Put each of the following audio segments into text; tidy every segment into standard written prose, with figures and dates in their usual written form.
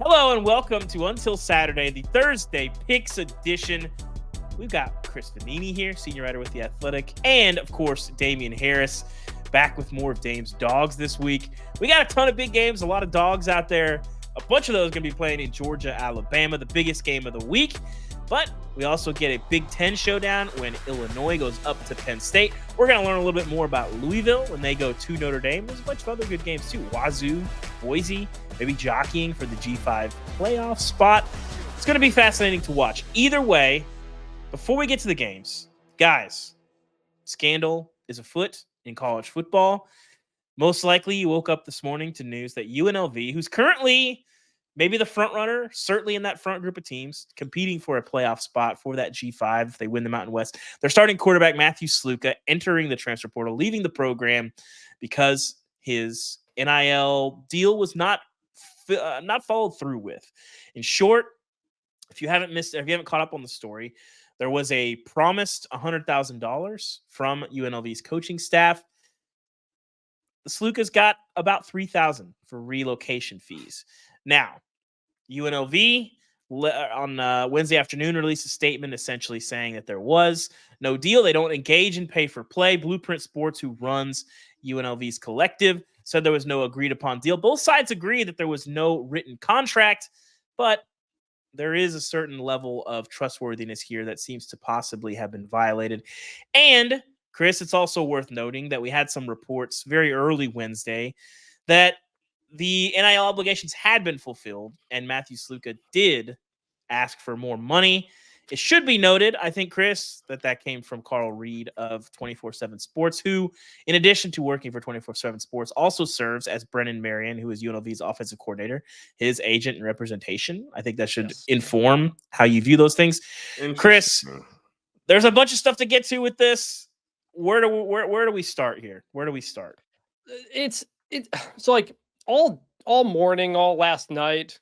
Hello and welcome to Until Saturday, the Thursday Picks edition. We've got Chris Vannini here, senior writer with The Athletic, and of course, Damien Harris, back with more of Dame's dogs this week. We got a ton of big games, a lot of dogs out there. A bunch of those going to be playing in Georgia, Alabama, the biggest game of the week. But we also get a Big Ten showdown when Illinois goes up to Penn State. We're going to learn a little bit more about Louisville when they go to Notre Dame. There's a bunch of other good games too. Wazoo, Boise, maybe jockeying for the G5 playoff spot. It's going to be fascinating to watch. Either way, before we get to the games, guys, scandal is afoot in college football. Most likely you woke up this morning to news that UNLV, who's currently maybe the front runner, certainly in that front group of teams, competing for a playoff spot for that G5 if they win the Mountain West. They're starting quarterback Matthew Sluka entering the transfer portal, leaving the program because his NIL deal was not followed through with. In short, if you haven't caught up on the story, there was a promised $100,000 from UNLV's coaching staff. The Slukas got about $3,000 for relocation fees. Now, UNLV on Wednesday afternoon released a statement essentially saying that there was no deal. They don't engage in pay for play. Blueprint Sports, who runs UNLV's collective, said there was no agreed upon deal. Both sides agree that there was no written contract, but there is a certain level of trustworthiness here that seems to possibly have been violated. And Chris, it's also worth noting that we had some reports very early Wednesday that the NIL obligations had been fulfilled, and Matthew Sluka did ask for more money. It should be noted, I think, Chris, that came from Carl Reed of 24/7 Sports, who, in addition to working for 24/7 Sports, also serves as Brennan Marion, who is UNLV's offensive coordinator, his agent and representation. I think that should inform how you view those things. Chris, there's a bunch of stuff to get to with this. Where do we start here? Where do we start? So like all morning, all last night,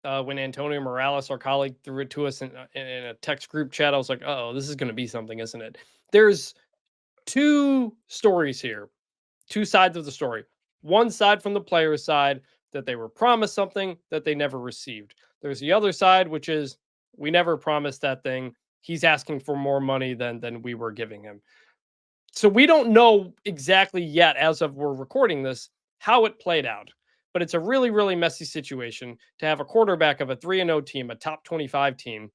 when Antonio Morales, our colleague, threw it to us in a text group chat, I was like, oh, this is going to be something, isn't it? There's two stories here, two sides of the story. One side from the player's side, that they were promised something that they never received. There's the other side, which is we never promised that thing. He's asking for more money than we were giving him. So we don't know exactly yet, as of we're recording this, how it played out. But it's a really, really messy situation to have a quarterback of a 3-0 team, a top 25 team,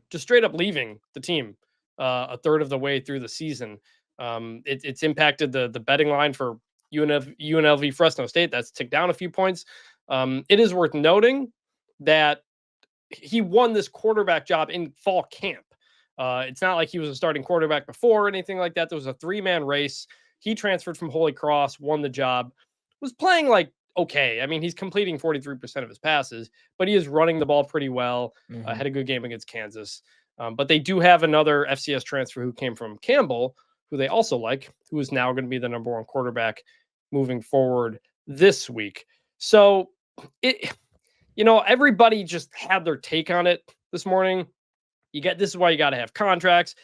just straight up leaving the team a third of the way through the season. It's impacted the betting line for UNLV Fresno State. That's ticked down a few points. It is worth noting that he won this quarterback job in fall camp. It's not like he was a starting quarterback before or anything like that. There was a 3-man race. He transferred from Holy Cross, won the job, was playing like okay. I mean, he's completing 43% of his passes, but he is running the ball pretty well. Had a good game against Kansas. But they do have another FCS transfer who came from Campbell, who they also like, who is now going to be the number one quarterback moving forward this week. So everybody just had their take on it this morning. This is why you got to have contracts.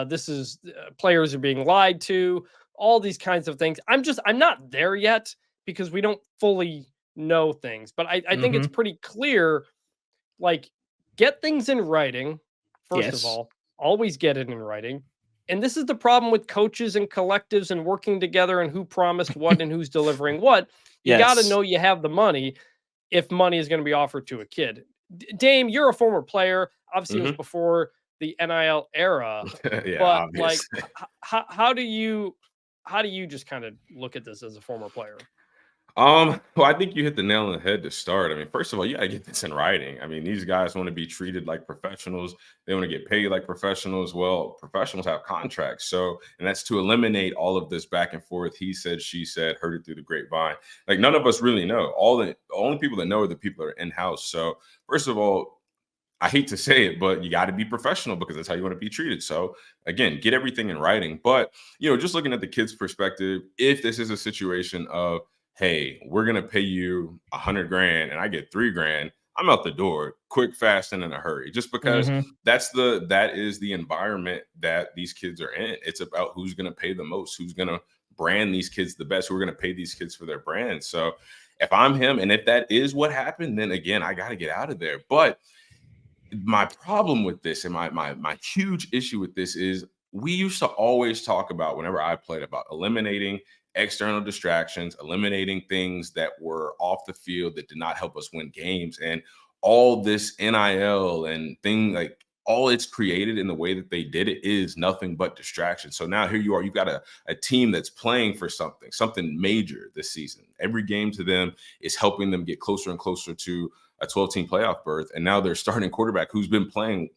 This is players are being lied to, all these kinds of things. I'm not there yet because we don't fully know things, but I think it's pretty clear, like, get things in writing. First of all, always get it in writing. And this is the problem with coaches and collectives and working together and who promised what and who's delivering what. You got to know you have the money if money is going to be offered to a kid. Dame, you're a former player. Obviously, it was before the NIL era. Yeah, but obvious. like, how do you just kind of look at this as a former player? Well, I think you hit the nail on the head to start. I mean, first of all, you got to get this in writing. I mean, these guys want to be treated like professionals. They want to get paid like professiononals. Well, professionals have contracts. So, and that's to eliminate all of this back and forth. He said, she said, heard it through the grapevine. Like, none of us really know. The only people that know are the people that are in-house. So, first of all, I hate to say it, but you got to be professional because that's how you want to be treated. So again, get everything in writing. But, just looking at the kid's perspective, if this is a situation of, hey, we're going to pay you $100,000 and I get $3,000, I'm out the door quick, fast, and in a hurry, just because that is the environment that these kids are in. It's about who's going to pay the most, who's going to brand these kids the best, who are going to pay these kids for their brand. So if I'm him, and if that is what happened, then again, I got to get out of there. But my problem with this, and my huge issue with this, is we used to always talk about, whenever I played, about eliminating external distractions, eliminating things that were off the field that did not help us win games, and all this NIL and thing, like all it's created in the way that they did it is nothing but distraction. So now here you are, you've got a team that's playing for something major this season. Every game to them is helping them get closer and closer to a 12-team playoff berth. And now their starting quarterback, who's been playing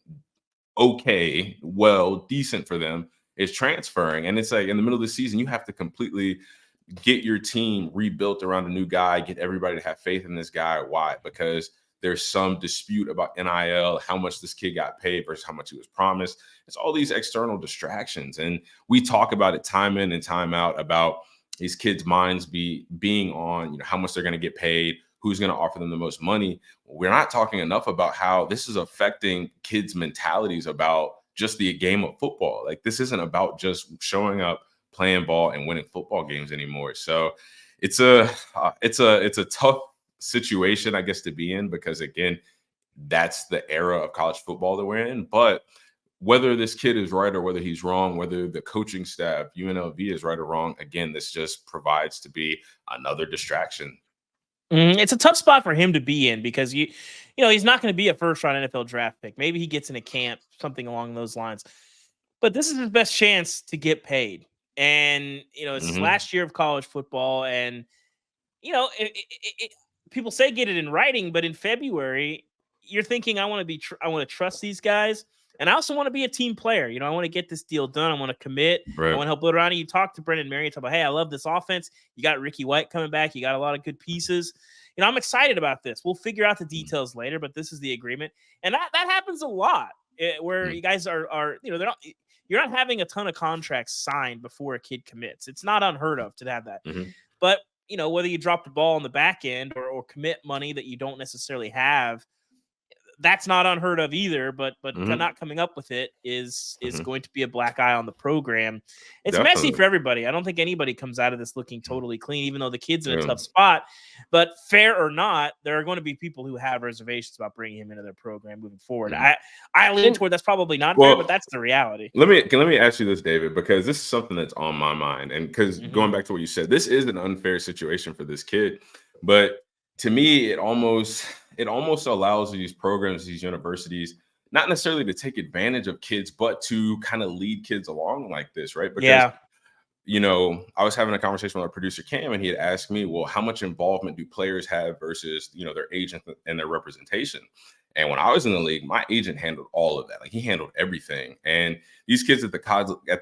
okay, well, decent for them, is transferring. And it's like in the middle of the season, you have to completely get your team rebuilt around a new guy, get everybody to have faith in this guy. Why? Because there's some dispute about NIL, how much this kid got paid versus how much he was promised. It's all these external distractions. And we talk about it time in and time out about these kids' minds being on, how much they're going to get paid, who's going to offer them the most money. We're not talking enough about how this is affecting kids' mentalities about just the game of football. Like, this isn't about just showing up, playing ball, and winning football games anymore. So it's a tough situation, I guess, to be in, because again, that's the era of college football that we're in. But whether this kid is right or whether he's wrong, whether the coaching staff, UNLV, is right or wrong, again, this just provides to be another distraction. It's a tough spot for him to be in, because he's not going to be a first-round NFL draft pick. Maybe he gets in a camp, something along those lines. But this is his best chance to get paid. And it's his last year of college football, and people say get it in writing, but in February, you're thinking, I want to trust these guys. And I also want to be a team player. I want to get this deal done. I want to commit. Right. I want to help build around it. You talk to Brendan Marion, talk about, hey, I love this offense. You got Ricky White coming back. You got a lot of good pieces. I'm excited about this. We'll figure out the details later, but this is the agreement. And that happens a lot where you guys are you're not having a ton of contracts signed before a kid commits. It's not unheard of to have that. But, whether you drop the ball on the back end or commit money that you don't necessarily have, that's not unheard of either, but not coming up with it is going to be a black eye on the program. It's messy for everybody. I don't think anybody comes out of this looking totally clean, even though the kid's in a tough spot. But fair or not, there are going to be people who have reservations about bringing him into their program moving forward. I lean toward that's probably not fair, but that's the reality. Let me ask you this, David, because this is something that's on my mind. And because going back to what you said, this is an unfair situation for this kid. But to me, it almost allows these programs, these universities, not necessarily to take advantage of kids, but to kind of lead kids along like this, right? Because, I was having a conversation with our producer, Cam, and he had asked me, well, how much involvement do players have versus, their agent and their representation? And when I was in the league, my agent handled all of that. Like, he handled everything. And these kids at the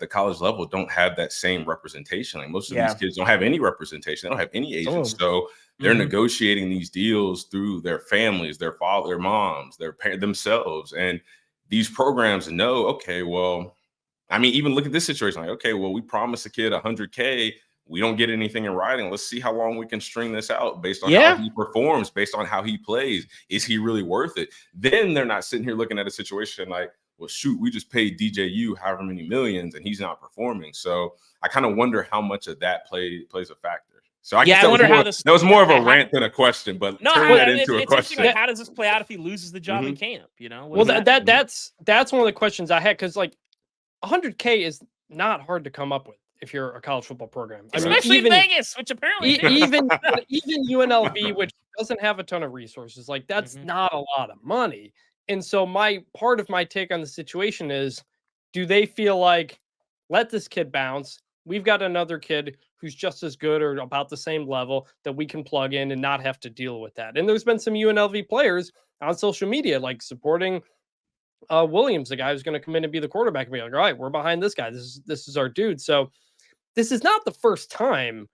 college level don't have that same representation. Like, most of these kids don't have any representation. They don't have any agents. So they're negotiating these deals through their families, their father, their moms, their parents, themselves. And these programs know, okay, well, I mean, even look at this situation. Like, okay, well, we promised a kid $100K. We don't get anything in writing. Let's see how long we can string this out based on how he performs, based on how he plays. Is he really worth it? Then they're not sitting here looking at a situation like, well, shoot, we just paid DJU however many millions and he's not performing. So I kind of wonder how much of that plays a factor. So I guess that was more of a rant than a question, but turn that into a question. Like, how does this play out if he loses the job in camp? Well, that's one of the questions I had, because like $100K is not hard to come up with if you're a college football program, especially in Vegas, which apparently even UNLV, which doesn't have a ton of resources, like that's not a lot of money. And so part of my take on the situation is, do they feel like, let this kid bounce? We've got another kid who's just as good or about the same level that we can plug in and not have to deal with that. And there's been some UNLV players on social media like supporting Williams, the guy who's going to come in and be the quarterback, and be like, all right, we're behind this guy. This is our dude. So this is not the first time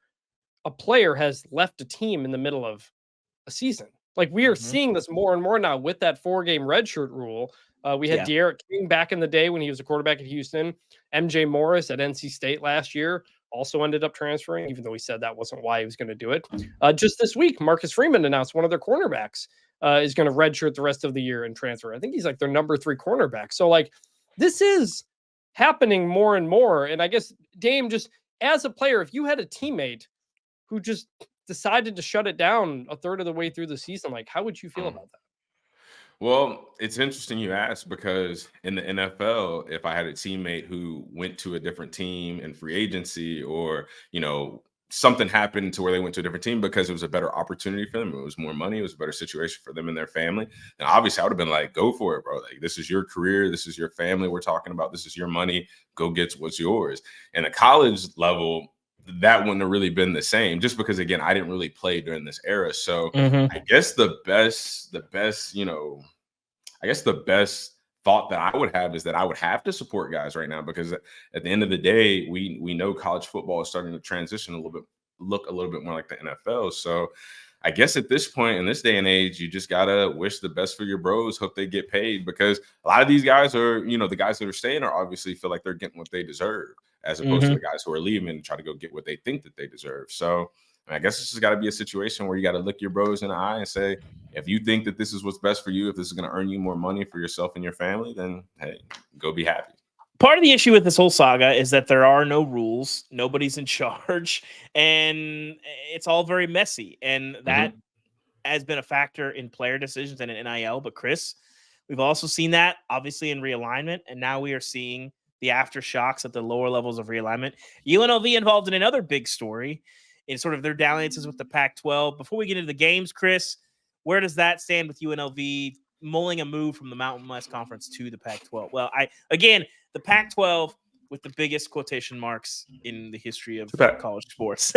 a player has left a team in the middle of a season. Like, we are seeing this more and more now with that 4-game redshirt rule. We had De'Aaron King back in the day when he was a quarterback at Houston. MJ Morris at NC State last year also ended up transferring, even though he said that wasn't why he was going to do it. Just this week, Marcus Freeman announced one of their cornerbacks is going to redshirt the rest of the year and transfer. I think he's like their number 3 cornerback. So, like, this is happening more and more. And I guess, Dame, just as a player, if you had a teammate who just decided to shut it down a third of the way through the season. Like, how would you feel about that? Well, it's interesting you ask because in the NFL, if I had a teammate who went to a different team in free agency or, something happened to where they went to a different team because it was a better opportunity for them, it was more money, it was a better situation for them and their family, then obviously I would have been like, go for it, bro. Like, this is your career, this is your family we're talking about, this is your money, go get what's yours. And a college level, that wouldn't have really been the same just because, again, I didn't really play during this era. So I guess the best, I guess the best thought that I would have is that I would have to support guys right now because at the end of the day, we know college football is starting to transition look a little bit more like the NFL. So I guess at this point in this day and age, you just gotta wish the best for your bros, hope they get paid because a lot of these guys are, the guys that are staying are obviously feel like they're getting what they deserve, as opposed to the guys who are leaving and try to go get what they think that they deserve. So I guess it's just got to be a situation where you got to look your bros in the eye and say, if you think that this is what's best for you, if this is going to earn you more money for yourself and your family, then hey, go be happy. Part of the issue with this whole saga is that there are no rules, nobody's in charge, and it's all very messy. And that has been a factor in player decisions and in NIL. But Chris, we've also seen that obviously in realignment, and now we are seeing the aftershocks at the lower levels of realignment. UNLV involved in another big story in sort of their dalliances with the Pac-12. Before we get into the games, Chris, where does that stand with UNLV mulling a move from the Mountain West Conference to the Pac-12? Well, the Pac-12 with the biggest quotation marks in the history of college sports.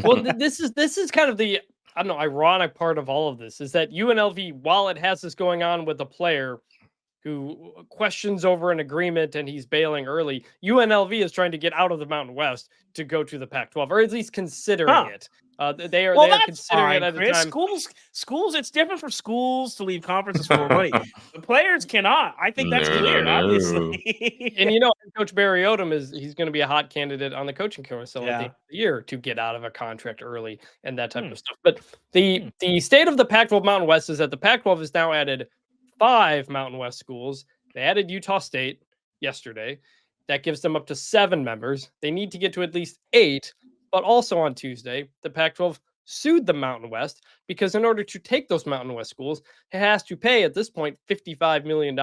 Well, this is kind of the, I don't know, ironic part of all of this is that UNLV, while it has this going on with a player who questions over an agreement and he's bailing early, UNLV is trying to get out of the Mountain West to go to the Pac-12, or at least considering it. They are considering it at Chris. the time. Schools, it's different for schools to leave conferences for more money. The players cannot. I think that's clear, obviously. And Coach Barry Odom he's going to be a hot candidate on the coaching carousel at the end of the year to get out of a contract early and that type of stuff. But the state of the Pac-12 Mountain West is that the Pac-12 has now added 5 Mountain West schools. They added Utah State yesterday. That gives them up to 7 members. They need to get to at least 8. But also on Tuesday, the Pac-12 sued the Mountain West because in order to take those Mountain West schools, it has to pay at this point $55 million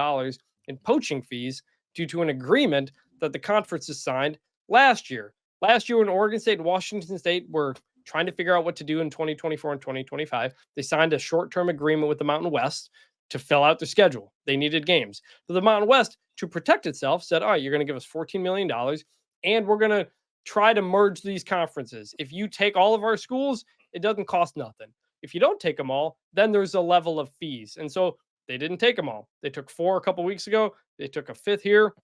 in poaching fees due to an agreement that the conferences signed last year. Last year when Oregon State and Washington State were trying to figure out what to do in 2024 and 2025, they signed a short-term agreement with the Mountain West to fill out their schedule. They needed games. So the Mountain West, to protect itself, said, all right, you're going to give us $14 million and we're going to try to merge these conferences. If you take all of our schools, it doesn't cost nothing. If you don't take them all, then there's a level of fees. And so they didn't take them all. They took 4 a couple weeks ago. They took a 5th here.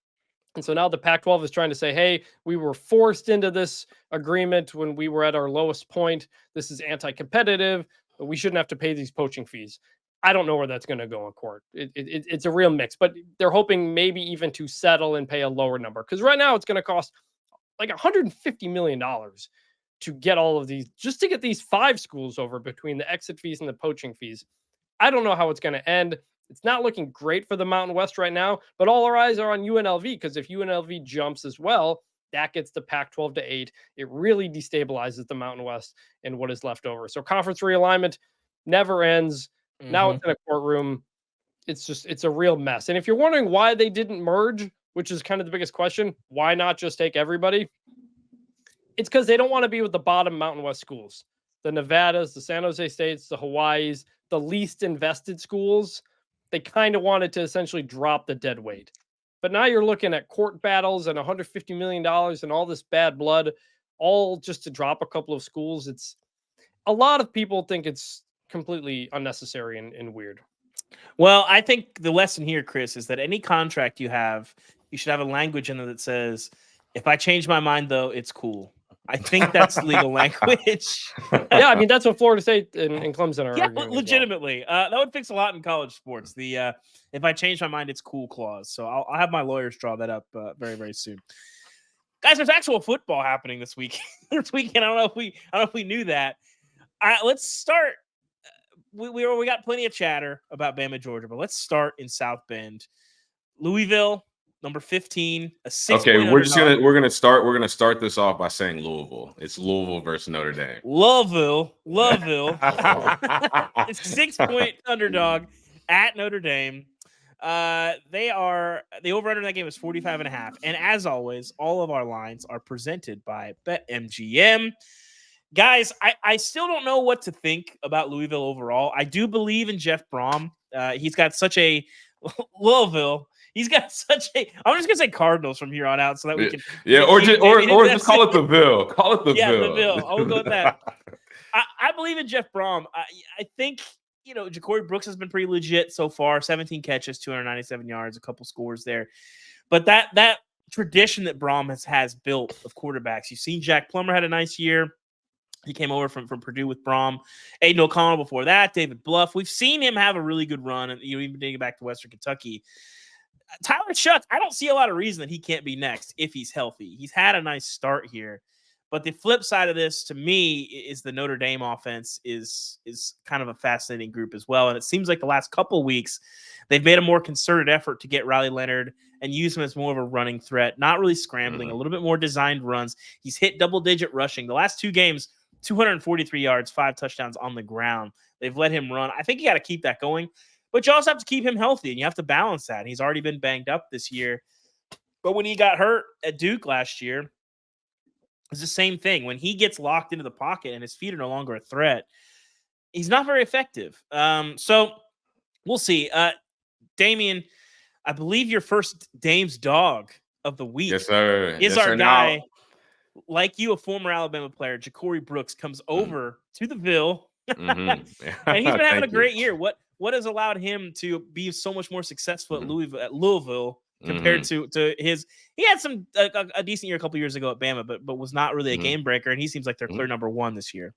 And so now the Pac-12 is trying to say, hey, we were forced into this agreement when we were at our lowest point. This is anti-competitive, but we shouldn't have to pay these poaching fees. I don't know where that's going to go in court. It's a real mix, but they're hoping maybe even to settle and pay a lower number. Because right now it's going to cost like $150 million to get all of these, just to get these 5 schools over between the exit fees and the poaching fees. I don't know how it's going to end. It's not looking great for the Mountain West right now, but all our eyes are on UNLV because if UNLV jumps as well, that gets the Pac-12 to 8. It really destabilizes the Mountain West and what is left over. So conference realignment never ends. Now it's in a courtroom. It's a real mess. And if you're wondering why they didn't merge, which is kind of the biggest question, why not just take everybody? It's because they don't want to be with the bottom Mountain West schools. The Nevadas, the San Jose States, the Hawaiis, the least invested schools. They kind of wanted to essentially drop the dead weight. But now you're looking at court battles and $150 million and all this bad blood, all just to drop a couple of schools. It's a lot of people think it's completely unnecessary and weird. Well, I think the lesson here, Chris, is that any contract you have, you should have a language in it that says, if I change my mind, though, it's cool. I think that's legal language. Yeah, I mean, that's what Florida State and Clemson are arguing. Legitimately. That would fix a lot in college sports. The if I change my mind, it's cool clause. So I'll have my lawyers draw that up very, very soon. Guys, there's actual football happening this week. This weekend. I don't know if we knew that. Let's start. We got plenty of chatter about Bama, Georgia, but let's start in South Bend. Louisville number 15, a 6 Okay, point we're underdog. gonna start this off by saying Louisville. It's Louisville versus Notre Dame. Louisville. It's 6 point underdog at Notre Dame. The over-under in that game is 45.5. And as always, all of our lines are presented by BetMGM. Guys, I still don't know what to think about Louisville overall. I do believe in Jeff Brom. He's got such a Louisville. He's got such a. I'm just gonna say Cardinals from here on out, so that we can. Or just call it the Ville. Call it the Ville. The Ville. I'll go with that. I believe in Jeff Brom. I think Ja'Cory Brooks has been pretty legit so far. 17 catches, 297 yards, a couple scores there. But that tradition that Brom has built of quarterbacks. You've seen Jack Plummer had a nice year. He came over from Purdue with Brom. Aiden O'Connell before that. David Bluff. We've seen him have a really good run, and even dating back to Western Kentucky. Tyler Shutt, I don't see a lot of reason that he can't be next if he's healthy. He's had a nice start here. But the flip side of this, to me, is the Notre Dame offense is kind of a fascinating group as well. And it seems like the last couple of weeks, they've made a more concerted effort to get Riley Leonard and use him as more of a running threat, not really scrambling, a little bit more designed runs. He's hit double-digit rushing. The last 2 games, 243 yards, 5 touchdowns on the ground. They've let him run. I think you got to keep that going. But you also have to keep him healthy, and you have to balance that. He's already been banged up this year. But when he got hurt at Duke last year, it's the same thing. When he gets locked into the pocket and his feet are no longer a threat, he's not very effective. So we'll see. Damien, I believe your first Dame's dog of the week is our guy. Now, like you, a former Alabama player, Ja'Cory Brooks comes over to the Ville, and he's been having a great year. What has allowed him to be so much more successful at Louisville compared to his? He had a decent year a couple years ago at Bama, but was not really a game breaker, and he seems like they're clear number 1 this year.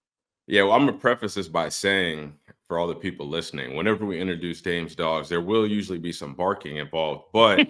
Yeah, well, I'm gonna preface this by saying, for all the people listening, whenever we introduce Dame's dogs, there will usually be some barking involved. But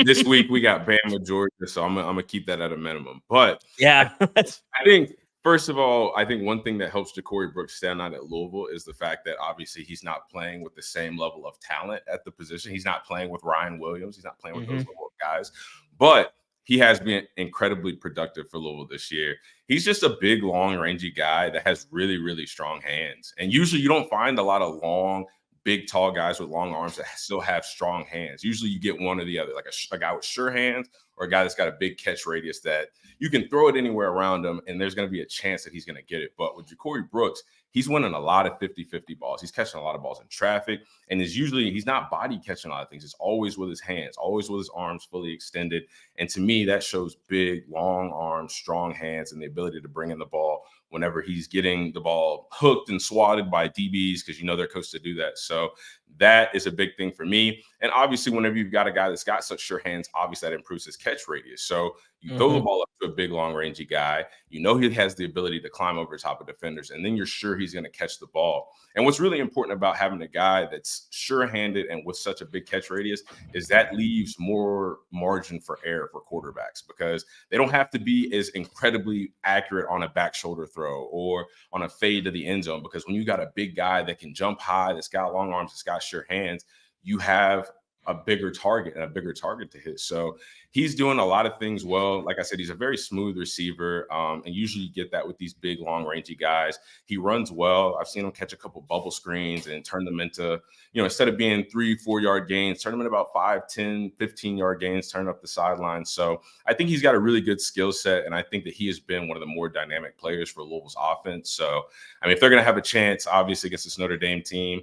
this week we got Bama, Georgia, so I'm gonna keep that at a minimum. But yeah, I think first of all, I think one thing that helps Ja'Cory Brooks stand out at Louisville is the fact that obviously he's not playing with the same level of talent at the position. He's not playing with Ryan Williams. He's not playing with those level of guys, but he has been incredibly productive for Louisville this year. He's just a big, long, rangy guy that has really, really strong hands. And usually you don't find a lot of long, big, tall guys with long arms that still have strong hands. Usually you get one or the other, like a guy with sure hands or a guy that's got a big catch radius that you can throw it anywhere around him, and there's going to be a chance that he's going to get it. But with Ja'Cory Brooks, he's winning a lot of 50-50 balls. He's catching a lot of balls in traffic, and he's not body catching a lot of things. It's always with his hands, always with his arms fully extended. And to me, that shows big, long arms, strong hands, and the ability to bring in the ball whenever he's getting the ball hooked and swatted by DBs, because they're coached to do that. So that is a big thing for me. And obviously, whenever you've got a guy that's got such sure hands, obviously that improves his catch radius. So you throw the ball up to a big, long, rangy guy. He has the ability to climb over top of defenders, and then you're sure he's going to catch the ball. And what's really important about having a guy that's sure-handed and with such a big catch radius is that leaves more margin for error for quarterbacks, because they don't have to be as incredibly accurate on a back shoulder throw or on a fade to the end zone, because when you got a big guy that can jump high, that's got long arms, that's got sure hands, you have a bigger target to hit. So he's doing a lot of things well. Like I said, he's a very smooth receiver, and usually you get that with these big, long, rangy guys. He runs well. I've seen him catch a couple bubble screens and turn them into, instead of being 3-4 yard gains, turn them into about 5, 10, 15 yard gains, turn up the sideline. So I think he's got a really good skill set, and I think that he has been one of the more dynamic players for Louisville's offense. So, if they're going to have a chance, obviously, against this Notre Dame team,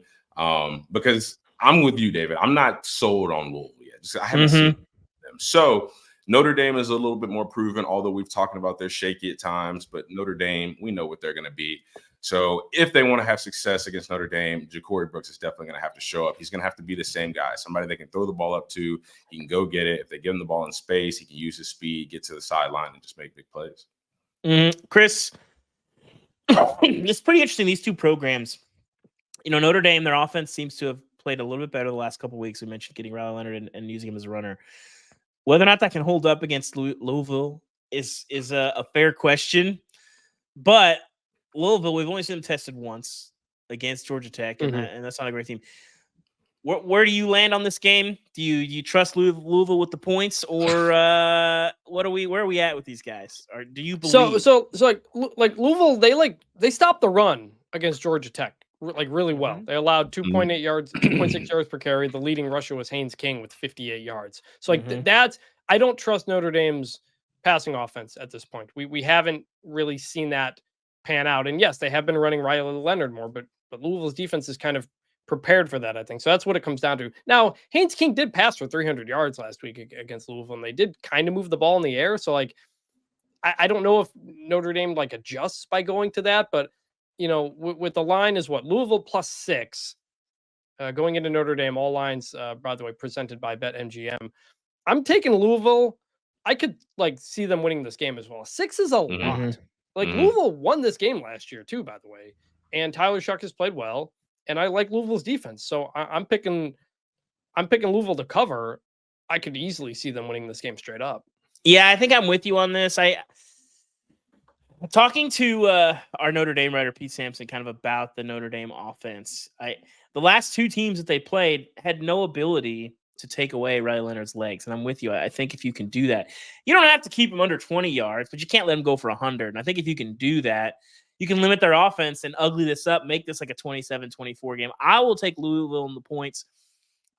because I'm with you, David. I'm not sold on Louisville yet. I haven't seen them. So Notre Dame is a little bit more proven, although we've talked about they're shaky at times. But Notre Dame, we know what they're going to be. So if they want to have success against Notre Dame, Ja'Cory Brooks is definitely going to have to show up. He's going to have to be the same guy, somebody they can throw the ball up to. He can go get it. If they give him the ball in space, he can use his speed, get to the sideline, and just make big plays. Chris, it's pretty interesting, these two programs. Notre Dame, their offense seems to have played a little bit better the last couple of weeks. We mentioned getting Riley Leonard and using him as a runner. Whether or not that can hold up against Louisville is a fair question. But Louisville, we've only seen them tested once against Georgia Tech, and that's not a great team. Where do you land on this game? Do you trust Louisville with the points, or where are we at with these guys? Or do you believe? So like Louisville, they stopped the run against Georgia Tech really well. They allowed 2.8 yards, 2.6 yards per carry. The leading rusher was Haynes King with 58 yards. So that's I don't trust Notre Dame's passing offense at this point. We haven't really seen that pan out. And yes, they have been running Riley Leonard more, but Louisville's defense is kind of prepared for that, I think. So that's what it comes down to. Now, Haynes King did pass for 300 yards last week against Louisville, and they did kind of move the ball in the air. So, like, I don't know if Notre Dame, like, adjusts by going to that, but, you know, with the line is what? Louisville +6 going into Notre Dame. All lines, by the way, presented by BetMGM. I'm taking Louisville. I could, like, see them winning this game as well. 6 is a lot. Like, Louisville won this game last year, too, by the way. And Tyler Shuck has played well. And I like Louisville's defense, so I'm picking Louisville to cover. I could easily see them winning this game straight up. Yeah, I think I'm with you on this. Talking to our Notre Dame writer Pete Sampson, kind of about the Notre Dame offense. The last two teams that they played had no ability to take away Riley Leonard's legs, and I'm with you. I think if you can do that, you don't have to keep him under 20 yards, but you can't let him go for 100. And I think if you can do that, you can limit their offense and ugly this up, make this like a 27-24 game. I will take Louisville in the points.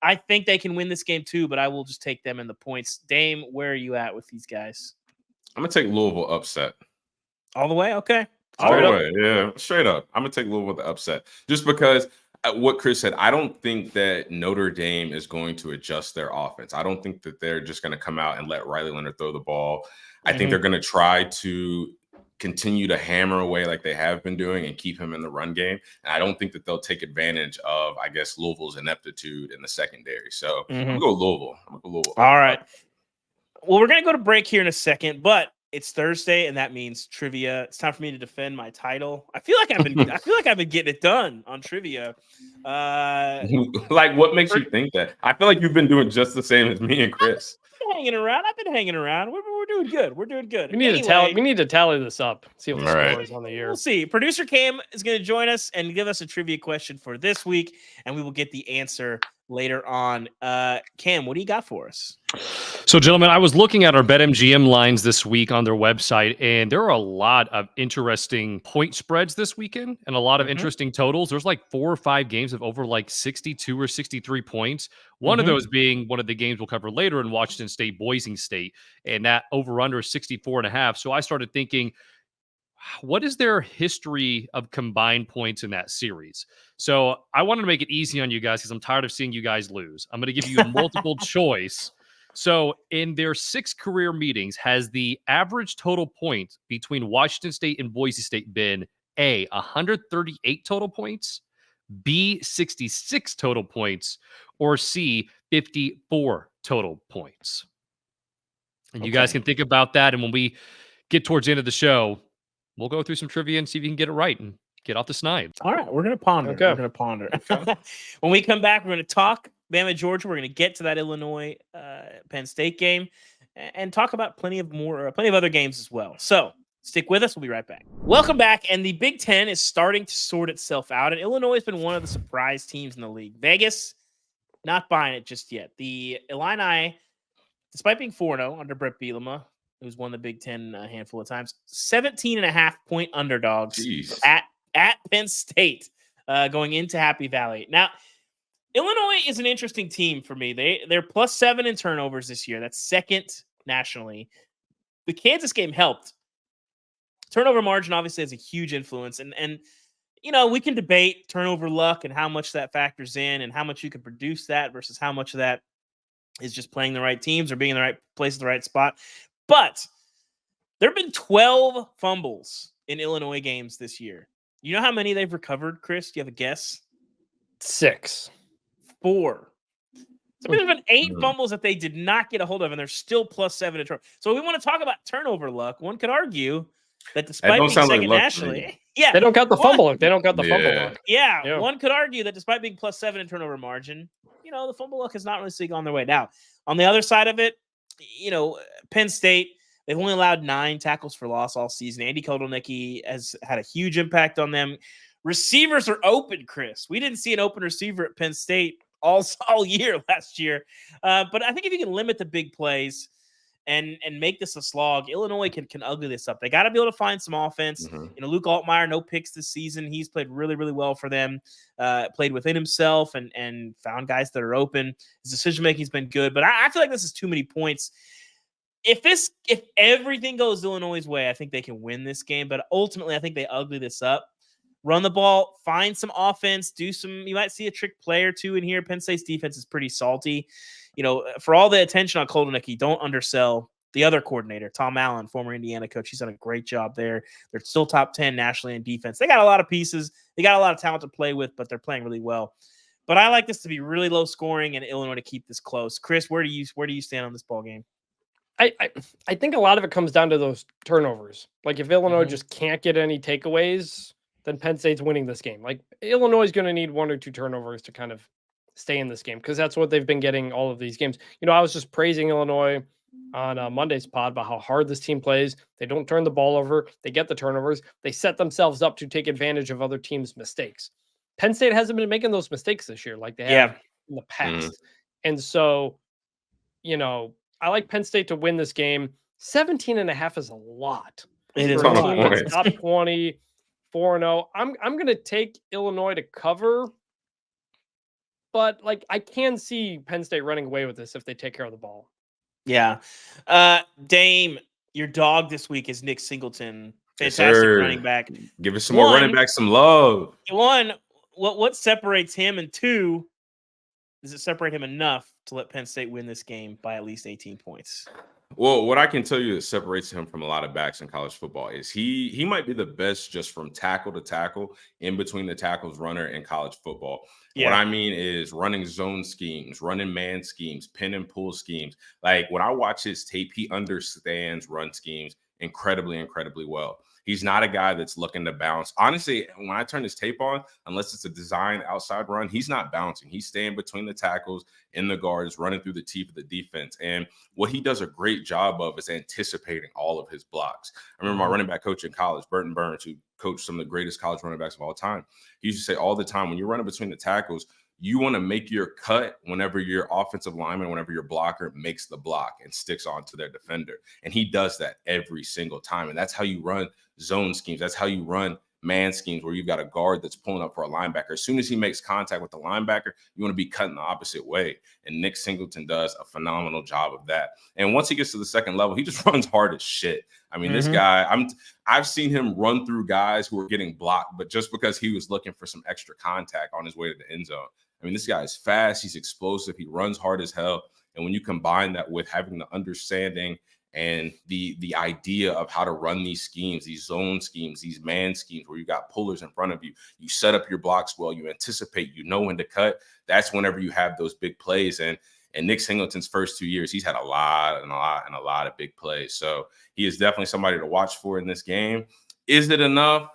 I think they can win this game too, but I will just take them in the points. Dame, where are you at with these guys? I'm going to take Louisville upset. All the way? Okay. All the way, yeah. Straight up. I'm going to take Louisville the upset. Just because what Chris said, I don't think that Notre Dame is going to adjust their offense. I don't think that they're just going to come out and let Riley Leonard throw the ball. I think they're going to try to continue to hammer away like they have been doing and keep him in the run game. And I don't think that they'll take advantage of, I guess, Louisville's ineptitude in the secondary. So I'm going to go Louisville. All right. Well, we're going to go to break here in a second, but it's Thursday, and that means trivia. It's time for me to defend my title. I feel like I've been getting it done on trivia. Like, what makes you think that? I feel like you've been doing just the same as me and Chris. I've been hanging around. We're doing good. We're doing good. We need to tally this up. See what the score is on the year. We'll see. Producer Cam is going to join us and give us a trivia question for this week, and we will get the answer later on. Cam, what do you got for us? So, gentlemen, I was looking at our BetMGM lines this week on their website, and there are a lot of interesting point spreads this weekend and a lot of interesting totals. There's like 4 or 5 games of over like 62 or 63 points. One of those being one of the games we'll cover later in Washington State, Boise State, and that over-under is 64.5. So I started thinking, what is their history of combined points in that series? So I wanted to make it easy on you guys because I'm tired of seeing you guys lose. I'm going to give you a multiple choice. So in their 6 career meetings, has the average total point between Washington State and Boise State been A, 138 total points, B, 66 total points, or C, 54 total points? And you guys can think about that. And when we get towards the end of the show, we'll go through some trivia and see if you can get it right and get off the snide. All right, we're going to ponder. Okay. We're going to ponder. When we come back, we're going to talk Bama, Georgia. We're going to get to that Illinois Penn State game and talk about plenty of other games as well. So stick with us. We'll be right back. Welcome back. And the Big Ten is starting to sort itself out. And Illinois has been one of the surprise teams in the league. Vegas, not buying it just yet. The Illini, despite being 4-0 under Brett Bielema, who's won the Big Ten a handful of times, 17.5-point underdogs at Penn State going into Happy Valley. Now, Illinois is an interesting team for me. They're +7 in turnovers this year. That's second nationally. The Kansas game helped. Turnover margin obviously has a huge influence. And you know, we can debate turnover luck and how much that factors in and how much you can produce that versus how much of that is just playing the right teams or being in the right place at the right spot. But there have been 12 fumbles in Illinois games this year. You know how many they've recovered, Chris? Do you have a guess? 6. 4. So there's been 8 fumbles that they did not get a hold of, and they're still +7 in turnover. So we want to talk about turnover luck. One could argue that despite being second nationally, they don't count the fumble luck. They don't count the fumble luck. Yeah, one could argue that despite being +7 in turnover margin, you know, the fumble luck has not really gone their way. Now, on the other side of it, you know, Penn State, they've only allowed 9 tackles for loss all season. Andy Kotelnicki has had a huge impact on them. Receivers are open, Chris. We didn't see an open receiver at Penn State all year last year. But I think if you can limit the big plays and make this a slog, Illinois can ugly this up. They got to be able to find some offense. Luke Altmaier, no picks this season. He's played really, really well for them. Played within himself and found guys that are open. His decision making has been good, but I feel like this is too many points. If everything goes Illinois' way, I think they can win this game. But ultimately, I think they ugly this up. Run the ball, find some offense, you might see a trick play or two in here. Penn State's defense is pretty salty. For all the attention on Koldenicki, don't undersell the other coordinator, Tom Allen, former Indiana coach. He's done a great job there. They're still top 10 nationally in defense. They got a lot of pieces. They got a lot of talent to play with, but they're playing really well. But I like this to be really low scoring and Illinois to keep this close. Chris, where do you stand on this ball game? I think a lot of it comes down to those turnovers. Like if Illinois just can't get any takeaways, then Penn State's winning this game. Like Illinois is going to need 1 or 2 turnovers to kind of stay in this game because that's what they've been getting all of these games. I was just praising Illinois on Monday's pod about how hard this team plays. They don't turn the ball over. They get the turnovers. They set themselves up to take advantage of other teams' mistakes. Penn State hasn't been making those mistakes this year like they have in the past. And so, I like Penn State to win this game. 17.5 is a lot. It is for a a lot. team that's top 20, 4-0. I'm going to take Illinois to cover, but I can see Penn State running away with this if they take care of the ball. Yeah. Dame, your dog this week is Nick Singleton. Fantastic running back. Give us some more running back, some love. One, what separates him? And 2, does it separate him enough to let Penn State win this game by at least 18 points? Well, what I can tell you that separates him from a lot of backs in college football is he might be the best just from tackle to tackle, in between the tackles runner in college football. Yeah. What I mean is running zone schemes, running man schemes, pin and pull schemes. Like when I watch his tape, he understands run schemes incredibly, incredibly well. He's not a guy that's looking to bounce. Honestly, when I turn his tape on, unless it's a design outside run, he's not bouncing. He's staying between the tackles, in the guards, running through the teeth of the defense. And what he does a great job of is anticipating all of his blocks. I remember my running back coach in college, Burton Burns, who coached some of the greatest college running backs of all time. He used to say all the time, when you're running between the tackles, you want to make your cut whenever your offensive lineman, whenever your blocker makes the block and sticks onto their defender. And he does that every single time. And that's how you run zone schemes. That's how you run man schemes, where you've got a guard that's pulling up for a linebacker. As soon as he makes contact with the linebacker, you want to be cutting the opposite way. And Nick Singleton does a phenomenal job of that. And once he gets to the second level, he just runs hard as shit. I mean, this guy, I've seen him run through guys who are getting blocked, but just because he was looking for some extra contact on his way to the end zone. I mean, this guy is fast. He's explosive. He runs hard as hell. And when you combine that with having the understanding and the idea of how to run these schemes, these zone schemes, these man schemes, where you got pullers in front of you, you set up your blocks well, you anticipate, you know when to cut. That's whenever you have those big plays. And Nick Singleton's first 2 years, he's had a lot of big plays. So he is definitely somebody to watch for in this game. Is it enough?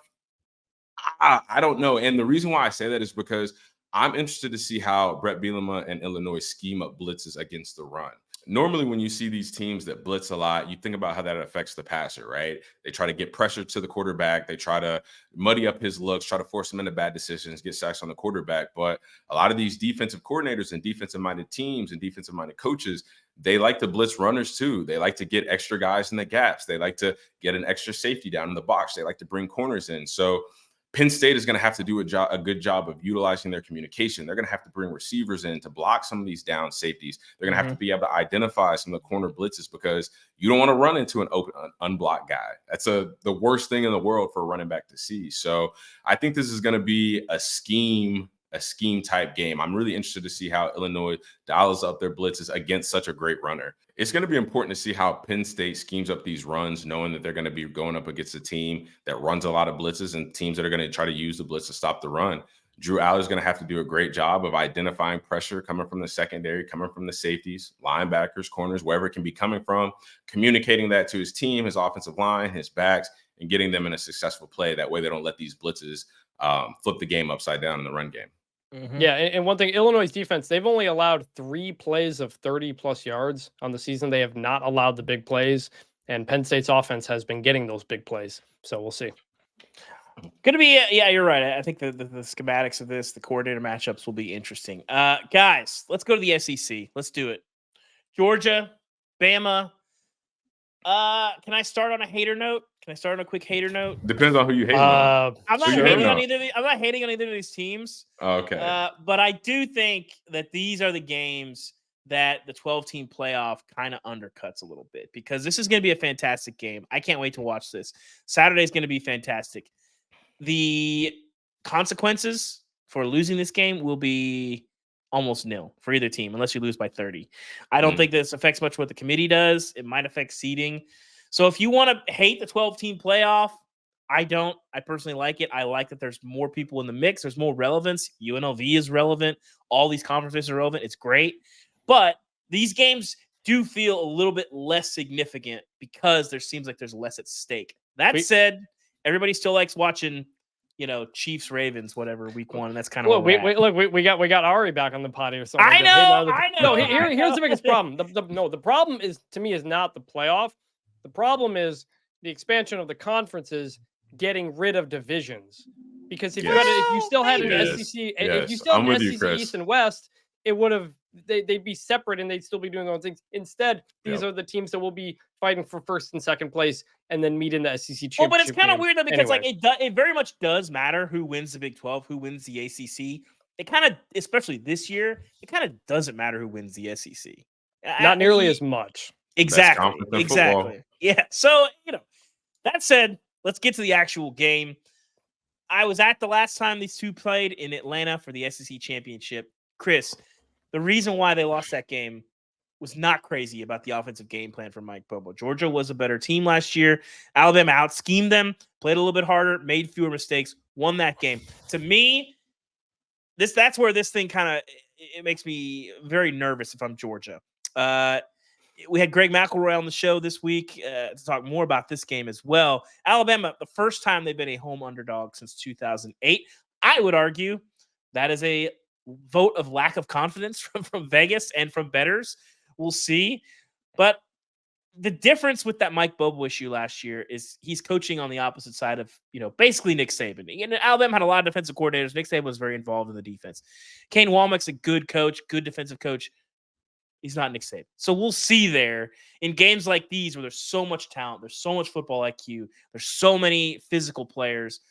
I don't know. And the reason why I say that is because I'm interested to see how Brett Bielema and Illinois scheme up blitzes against the run. Normally, when you see these teams that blitz a lot, you think about how that affects the passer, right? They try to get pressure to the quarterback. They try to muddy up his looks, try to force him into bad decisions, get sacks on the quarterback. But a lot of these defensive coordinators and defensive-minded teams and defensive-minded coaches, they like to blitz runners too. They like to get extra guys in the gaps. They like to get an extra safety down in the box. They like to bring corners in. So Penn State is going to have to do a good job of utilizing their communication. They're going to have to bring receivers in to block some of these down safeties. They're going to have to be able to identify some of the corner blitzes, because you don't want to run into an open, unblocked guy. That's the worst thing in the world for a running back to see. So I think this is going to be a scheme type game. I'm really interested to see how Illinois dials up their blitzes against such a great runner. It's going to be important to see how Penn State schemes up these runs, knowing that they're going to be going up against a team that runs a lot of blitzes and teams that are going to try to use the blitz to stop the run. Drew Aller is going to have to do a great job of identifying pressure coming from the secondary, coming from the safeties, linebackers, corners, wherever it can be coming from, communicating that to his team, his offensive line, his backs, and getting them in a successful play. That way they don't let these blitzes flip the game upside down in the run game. Yeah, and one thing, Illinois' defense, they've only allowed 3 plays of 30-plus yards on the season. They have not allowed the big plays, and Penn State's offense has been getting those big plays. So we'll see. Gonna be, yeah, you're right. I think the schematics of this, the coordinator matchups will be interesting. Guys, let's go to the SEC. Let's do it. Georgia, Bama. Can I start on a hater note? Can I start on a quick hater note? Depends on who you hate on. I'm not Sure. hating on either. I'm not hating on either of these teams. Okay. But I do think that these are the games that the 12-team playoff kind of undercuts a little bit, because this is going to be a fantastic game. I can't wait to watch this. Saturday is going to be fantastic. The consequences for losing this game will be almost nil for either team, unless you lose by 30. I don't think this affects much what the committee does. It might affect seeding. So if you want to hate the 12-team playoff, I don't. I personally like it. I like that there's more people in the mix. There's more relevance. UNLV is relevant. All these conferences are relevant. It's great. But these games do feel a little bit less significant because there seems like there's less at stake. That said, everybody still likes watching, Chiefs, Ravens, whatever, week 1. And that's kind of we got Ari back on the potty or something. I know. No, here's the biggest problem. The problem is, to me, is not the playoff. The problem is the expansion of the conferences getting rid of divisions. Because if you still had an SEC, if you still had an SEC East and West, it would have they'd be separate and they'd still be doing their own things. Instead, these are the teams that will be fighting for first and second place and then meet in the SEC championship. Well, but it's kind of weird though, because it very much does matter who wins the Big 12, who wins the ACC. It kind of, especially this year, it kind of doesn't matter who wins the SEC. Not nearly as much. Exactly. Yeah. So, that said, let's get to the actual game. I was at the last time these two played in Atlanta for the SEC championship. Chris, the reason why they lost that game was not crazy about the offensive game plan from Mike Bobo. Georgia was a better team last year. Alabama out-schemed them, played a little bit harder, made fewer mistakes, won that game. To me, that's where this thing kind of, it makes me very nervous if I'm Georgia. We had Greg McElroy on the show this week to talk more about this game as well. Alabama, the first time they've been a home underdog since 2008. I would argue that is a vote of lack of confidence from Vegas and from bettors. We'll see. But the difference with that Mike Bobo issue last year is he's coaching on the opposite side of, basically Nick Saban. And Alabama had a lot of defensive coordinators. Nick Saban was very involved in the defense. Kane Walmack's a good coach, good defensive coach. He's not Nick Saban. So we'll see there in games like these where there's so much talent, there's so much football IQ, there's so many physical players.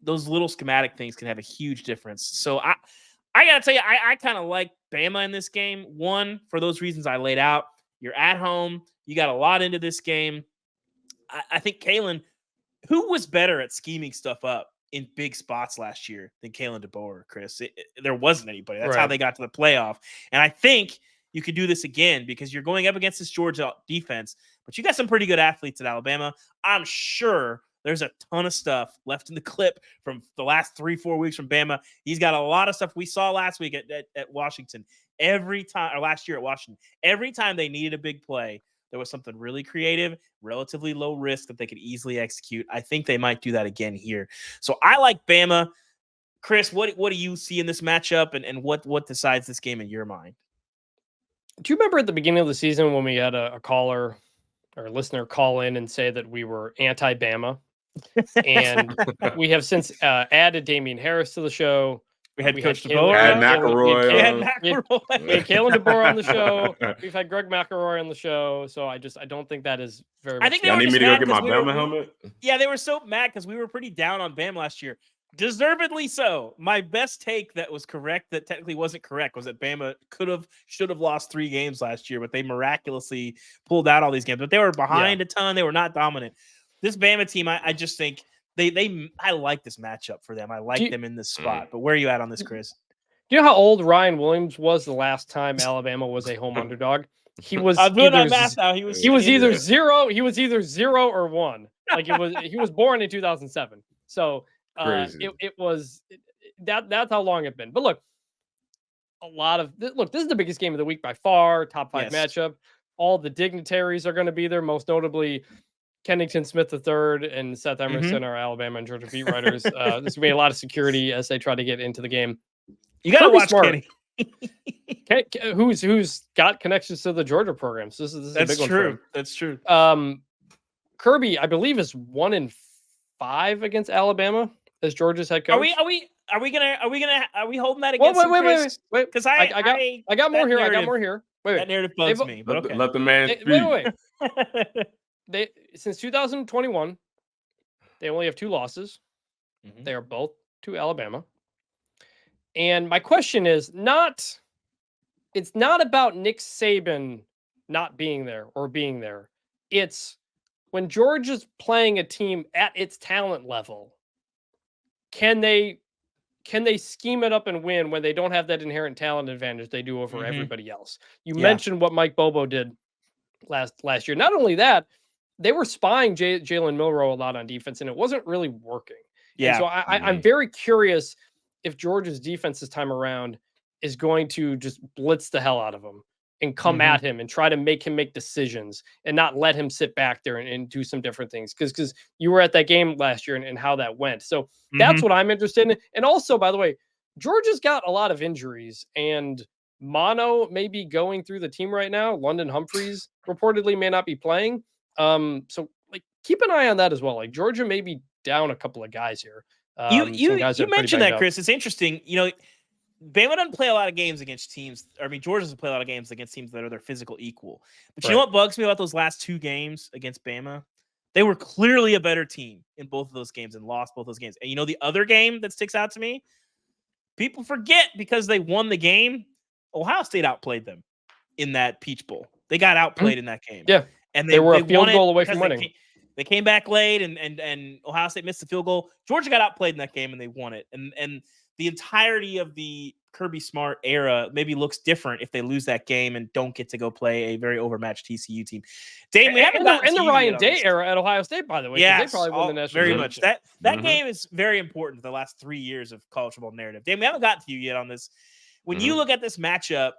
Those little schematic things can have a huge difference. So I got to tell you, I kind of like Bama in this game. One, for those reasons I laid out. You're at home. You got a lot into this game. I think Kalen, who was better at scheming stuff up in big spots last year than Kalen DeBoer, Chris? There wasn't anybody. That's how they got to the playoff. And I think you could do this again because you're going up against this Georgia defense, but you got some pretty good athletes at Alabama. I'm sure there's a ton of stuff left in the clip from the last 3-4 weeks from Bama. He's got a lot of stuff we saw last week at Washington. Last year at Washington, every time they needed a big play, there was something really creative, relatively low risk that they could easily execute. I think they might do that again here. So I like Bama. Chris, what do you see in this matchup, and what decides this game in your mind? Do you remember at the beginning of the season when we had a caller or a listener call in and say that we were anti-Bama? And we have since added Damien Harris to the show. We had Coach DeBoer. Had McElroy. We had Kalen DeBoer on the show. We've had Greg McElroy on the show. So I don't think that is very much. I think they were need just me to go mad get my 'cause Bama helmet? Yeah, they were so mad because we were pretty down on Bama last year. Deservedly so. My best take that was correct, that technically wasn't correct, was that Bama should have lost 3 games last year, but they miraculously pulled out all these games. But they were behind a ton. They were not dominant. This Bama team, I just think I like this matchup for them. I like them in this spot. But where are you at on this, Chris? Do you know how old Ryan Williams was the last time Alabama was a home underdog? He was I'm doing that math now. He was either 0 or 1. Like he was born in 2007. So it was that's how long it's been. But look, this is the biggest game of the week by far. Top 5 matchup. All the dignitaries are going to be there, most notably Kennington Smith III and Seth Emerson, our Alabama and Georgia beat writers. There's going to be a lot of security as they try to get into the game. You got to watch Kenny. who's got connections to the Georgia programs. This is a big one for him. That's true. Kirby, I believe, is 1-5 against Alabama as Georgia's head coach. Are we holding that against wait. Because I got more here. I got more here. Wait. That narrative bugs me. But okay. Let the man speak. Wait. They since 2021, they only have 2 losses. Mm-hmm. They are both to Alabama. And my question is it's not about Nick Saban not being there or being there. It's when Georgia's playing a team at its talent level, can they scheme it up and win when they don't have that inherent talent advantage they do over everybody else? You mentioned what Mike Bobo did last year. Not only that, they were spying Jalen Milroe a lot on defense, and it wasn't really working. Yeah. And so I'm very curious if Georgia's defense this time around is going to just blitz the hell out of him and come at him and try to make him make decisions and not let him sit back there and do some different things. Because you were at that game last year and how that went. So that's what I'm interested in. And also, by the way, Georgia's got a lot of injuries, and mono may be going through the team right now. London Humphreys reportedly may not be playing. So like keep an eye on that as well. Like Georgia may be down a couple of guys here. You mentioned that, Chris. It's interesting. You know, Bama doesn't play a lot of games against teams. Georgia doesn't play a lot of games against teams that are their physical equal. But you know what bugs me about those last 2 games against Bama? They were clearly a better team in both of those games and lost both those games. And you know the other game that sticks out to me? People forget because they won the game. Ohio State outplayed them in that Peach Bowl. They got outplayed in that game. Yeah. And they were a field goal away from winning. They came back late, and Ohio State missed the field goal. Georgia got outplayed in that game, and they won it. And the entirety of the Kirby Smart era maybe looks different if they lose that game and don't get to go play a very overmatched TCU team. Dave, we haven't gotten the Ryan Day era at Ohio State, by the way. Yeah, they probably won the national very much. That game is very important to the last 3 years of college football narrative. Dave, we haven't gotten to you yet on this. When you look at this matchup,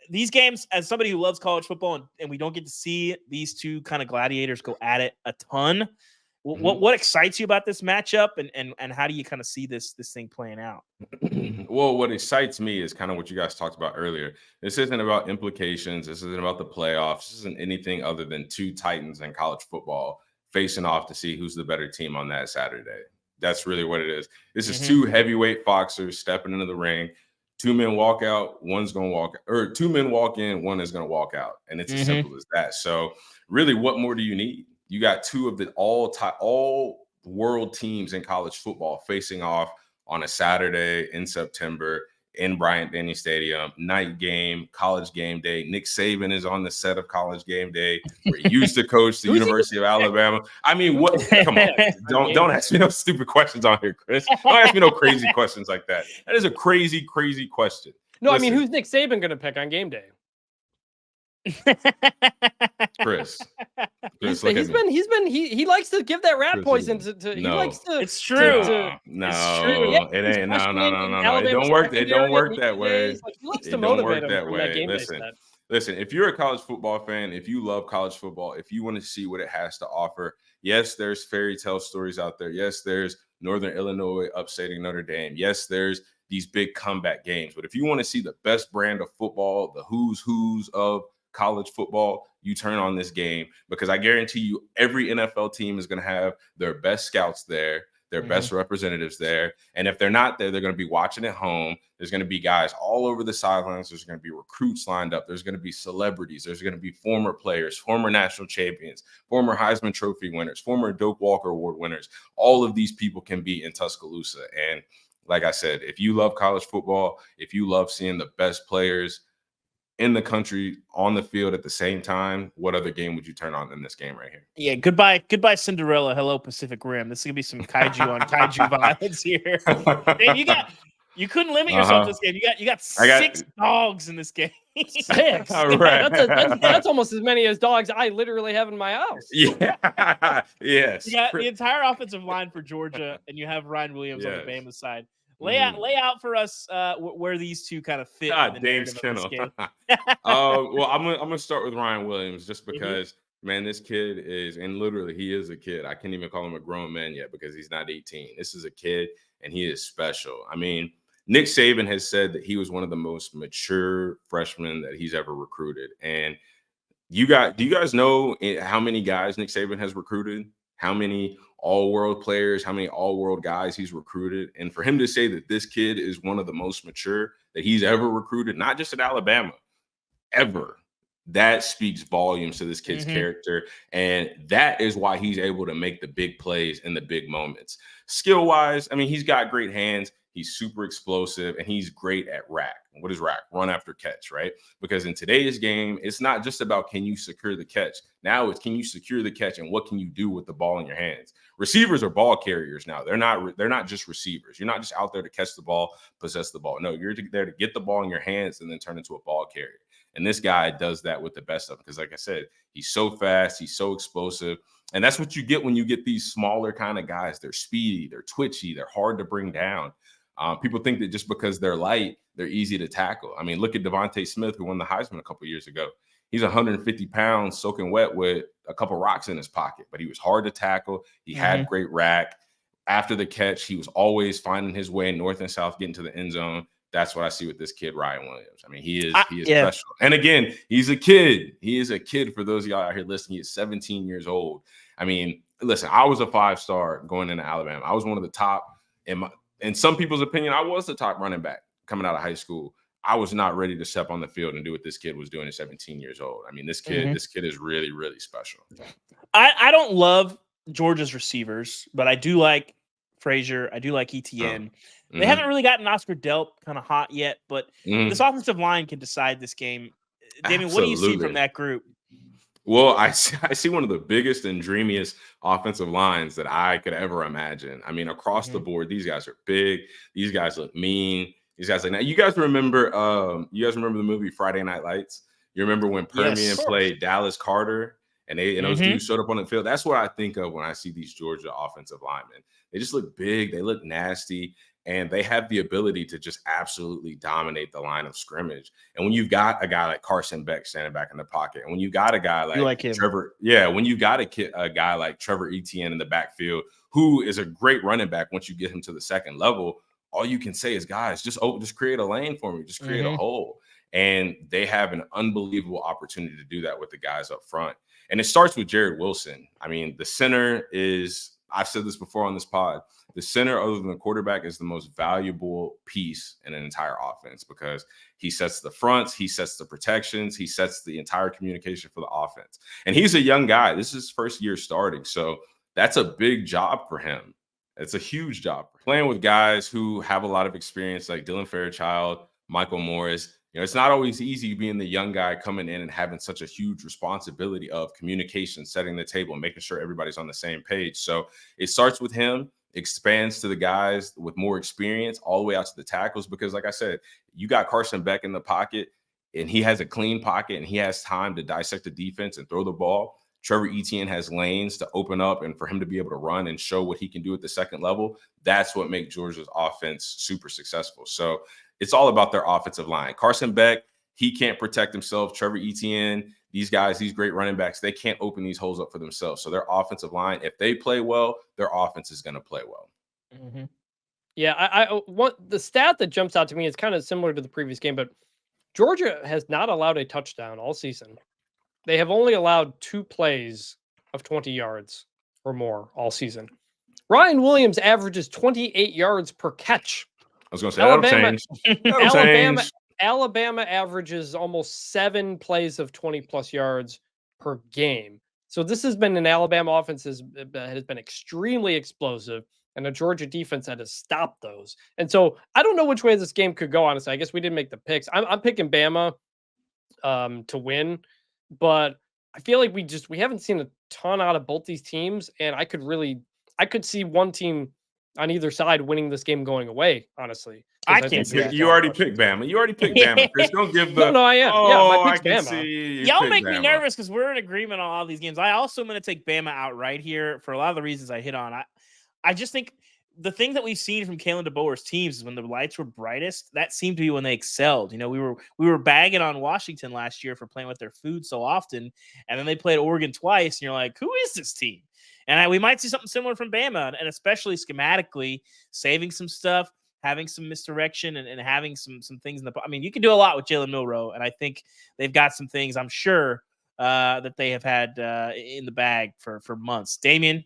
these games, as somebody who loves college football, and we don't get to see these two kind of gladiators go at it a ton, what excites you about this matchup, and how do you kind of see this thing playing out? Well, what excites me is kind of what you guys talked about earlier. This isn't about implications. This isn't about the playoffs. This isn't anything other than 2 titans in college football facing off to see who's the better team on that Saturday. That's really what it is. This is 2 heavyweight boxers stepping into the ring. 2 men walk out, one's going to walk, or 2 men walk in, one is going to walk out. And it's as simple as that. So really, what more do you need? You got 2 of the all world teams in college football facing off on a Saturday in September in Bryant-Denny Stadium, night game, college game day. Nick Saban is on the set of college game day, where he used to coach the University of Alabama. I mean, what? Come on. Don't ask me no stupid questions on here, Chris. Don't ask me no crazy questions like that. That is a crazy, crazy question. No, listen, I mean, who's Nick Saban going to pick on game day? Chris, he likes to give that rat poison to he likes to. It's true. It ain't. No. It don't work. It don't work that way. It don't work that way. Listen. If you're a college football fan, if you love college football, if you want to see what it has to offer, yes, there's fairy tale stories out there. Yes, there's Northern Illinois upsetting Notre Dame. Yes, there's these big comeback games. But if you want to see the best brand of football, the who's of college football, you turn on this game, because I guarantee you every NFL team is going to have their best scouts there, their best representatives there. And if they're not there, they're going to be watching at home. There's going to be guys all over the sidelines. There's going to be recruits lined up. There's going to be celebrities. There's going to be former players, former national champions, former Heisman Trophy winners, former Doak Walker Award winners. All of these people can be in Tuscaloosa. And like I said, if you love college football, if you love seeing the best players in the country on the field at the same time, what other game would you turn on than this game right here? Yeah, goodbye Cinderella, hello Pacific Rim. This is gonna be some kaiju on kaiju violence here. Man, you couldn't limit yourself this game. You got 6 dogs in this game. 6. All right. That's almost as many as dogs I literally have in my house. Yeah. Yes. You got the entire offensive line for Georgia, and you have Ryan Williams on the Bama side. Lay out for us where these two kind of fit. Dave's kennel. Well, I'm gonna start with Ryan Williams, just because, man, this kid is, and literally he is a kid. I can't even call him a grown man yet because he's not 18. This is a kid, and he is special. I mean, Nick Saban has said that he was one of the most mature freshmen that he's ever recruited. And do you guys know how many guys Nick Saban has recruited? how many all-world players, how many all-world guys he's recruited. And for him to say that this kid is one of the most mature that he's ever recruited, not just at Alabama, ever, that speaks volumes to this kid's character. And that is why he's able to make the big plays in the big moments. Skill-wise, I mean, he's got great hands. He's super explosive, and he's great at rack. What is rack? Run after catch, right? Because in today's game, it's not just about can you secure the catch. Now it's can you secure the catch and what can you do with the ball in your hands? Receivers are ball carriers now. They're not just receivers. You're not just out there to catch the ball, possess the ball. No, you're there to get the ball in your hands and then turn into a ball carrier. And this guy does that with the best of them because, like I said, he's so fast, he's so explosive. And that's what you get when you get these smaller kind of guys. They're speedy, they're twitchy, they're hard to bring down. People think that just because they're light, they're easy to tackle. I mean, look at Devontae Smith, who won the Heisman a couple years ago. He's 150 pounds, soaking wet with a couple rocks in his pocket, but he was hard to tackle. He had great rack. After the catch, he was always finding his way north and south, getting to the end zone. That's what I see with this kid, Ryan Williams. I mean, he is special. And again, he's a kid. He is a kid for those of y'all out here listening. He is 17 years old. I mean, listen, I was a 5-star going into Alabama. I was one of the top in some people's opinion, I was the top running back coming out of high school. I was not ready to step on the field and do what this kid was doing at 17 years old. I mean, this kid is really, really special. I don't love Georgia's receivers, but I do like Frazier. I do like ETN. They haven't really gotten Oscar Delp kind of hot yet, but this offensive line can decide this game. Damien, what do you see from that group? Well, I see one of the biggest and dreamiest offensive lines that I could ever imagine. I mean, across the board, these guys are big. These guys look mean. These guys like now. You guys remember the movie Friday Night Lights? You remember when Permian played Dallas Carter and those dudes showed up on the field? That's what I think of when I see these Georgia offensive linemen. They just look big. They look nasty. And they have the ability to just absolutely dominate the line of scrimmage. And when you've got a guy like Carson Beck standing back in the pocket, and when you got a guy like Trevor, when you got a guy like Trevor Etienne in the backfield, who is a great running back once you get him to the second level, all you can say is, guys, just create a lane for me, just create a hole. And they have an unbelievable opportunity to do that with the guys up front. And it starts with Jared Wilson. I mean, the center is, I've said this before on this pod, the center, other than the quarterback, is the most valuable piece in an entire offense because he sets the fronts, he sets the protections, he sets the entire communication for the offense. And he's a young guy. This is his first year starting. So that's a big job for him. It's a huge job. Playing with guys who have a lot of experience like Dylan Fairchild, Michael Morris. You know, it's not always easy being the young guy coming in and having such a huge responsibility of communication, setting the table, making sure everybody's on the same page. So it starts with him, expands to the guys with more experience all the way out to the tackles. Because like I said, you got Carson Beck in the pocket and he has a clean pocket and he has time to dissect the defense and throw the ball. Trevor Etienne has lanes to open up and for him to be able to run and show what he can do at the second level. That's what makes Georgia's offense super successful. So it's all about their offensive line. Carson Beck, he can't protect himself. Trevor Etienne, these guys, these great running backs, they can't open these holes up for themselves. So their offensive line, if they play well, their offense is going to play well. Yeah, I want the stat that jumps out to me is kind of similar to the previous game, but Georgia has not allowed a touchdown all season. They have only allowed 2 plays of 20 yards or more all season. Ryan Williams averages 28 yards per catch. I was going to say, that'll change. Alabama averages almost 7 plays of 20-plus yards per game. So this has been an Alabama offense has been extremely explosive, and a Georgia defense had to stop those. And so I don't know which way this game could go, honestly. I guess we didn't make the picks. I'm picking Bama to win, but I feel like we haven't seen a ton out of both these teams, and I could see one team on either side winning this game going away, honestly. I can't see that. You already picked Bama. Chris, don't give the... No, I am. My pick's Bama. Y'all make me nervous because we're in agreement on all these games. I also am going to take Bama outright here for a lot of the reasons I hit on. I just think the thing that we've seen from Kalen DeBoer's teams is when the lights were brightest, that seemed to be when they excelled. You know, we were bagging on Washington last year for playing with their food so often, and then they played Oregon twice, and you're like, who is this team? And we might see something similar from Bama, and especially schematically, saving some stuff, having some misdirection, and having some things in the. I mean, you can do a lot with Jalen Milroe, and I think they've got some things, I'm sure, that they have had in the bag for months. Damien,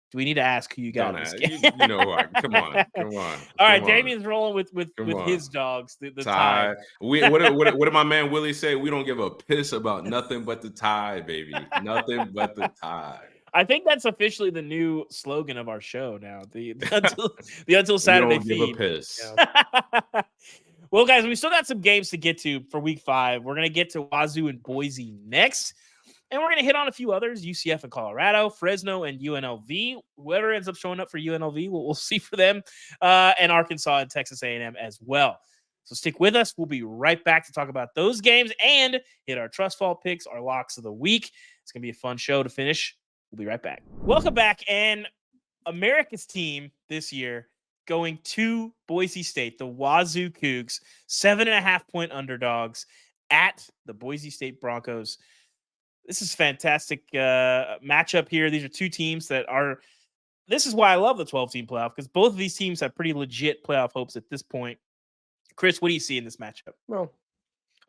Do we need to ask who you got Don't in this ask. game? You know who come on. All right, Come on. Damien's rolling with Come on. his dogs. The Tie. tie. What did my man Willie say? We don't give a piss about nothing but the tie, baby. Nothing but the tie. I think that's officially the new slogan of our show now. The until Saturday we don't feed. give a piss. Yeah. Well, guys, we still got some games to get to for week 5. We're gonna get to Wazoo and Boise next. And we're going to hit on a few others, UCF and Colorado, Fresno and UNLV. Whoever ends up showing up for UNLV, we'll see for them, and Arkansas and Texas A&M as well. So stick with us. We'll be right back to talk about those games and hit our trust fall picks, our locks of the week. It's going to be a fun show to finish. We'll be right back. Welcome back. And America's team this year going to Boise State, the Wazoo Cougs, 7.5-point underdogs at the Boise State Broncos. This is fantastic matchup here. These are two teams that are – this is why I love the 12-team playoff, because both of these teams have pretty legit playoff hopes at this point. Chris, what do you see in this matchup? Well,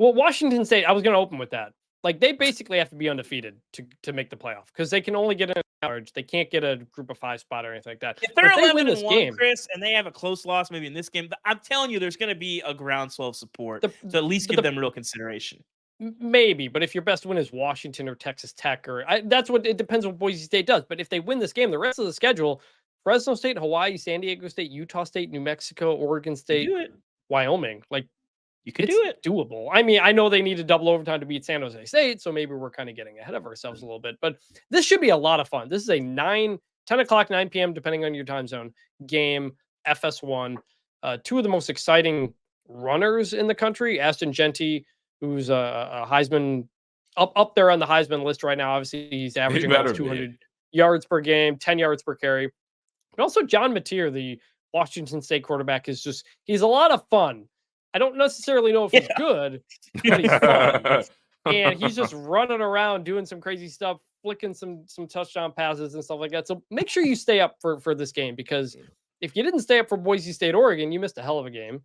Washington State, I was going to open with that. Like, they basically have to be undefeated to make the playoff because they can only get an average. They can't get a group of 5 spot or anything like that. If they're 11-1, game, Chris, and they have a close loss maybe in this game, I'm telling you there's going to be a groundswell of support to at least give them real consideration. Maybe, but if your best win is Washington or Texas Tech, that's what it depends on what Boise State does. But if they win this game, the rest of the schedule, Fresno State, Hawaii, San Diego State, Utah State, New Mexico, Oregon State, Wyoming, like you can do it. Doable. I mean, I know they need a double overtime to beat San Jose State, so maybe we're kind of getting ahead of ourselves a little bit, but this should be a lot of fun. This is a 10 o'clock, 9 p.m., depending on your time zone game, FS1, 2 of the most exciting runners in the country, Ashton Jeanty, who's a Heisman up there on the Heisman list right now. Obviously, he's averaging almost 200 yards per game, 10 yards per carry. But also John Mateer, the Washington State quarterback, he's a lot of fun. I don't necessarily know if he's good, but he's fun. And he's just running around doing some crazy stuff, flicking some touchdown passes and stuff like that. So make sure you stay up for this game, because if you didn't stay up for Boise State, Oregon, you missed a hell of a game.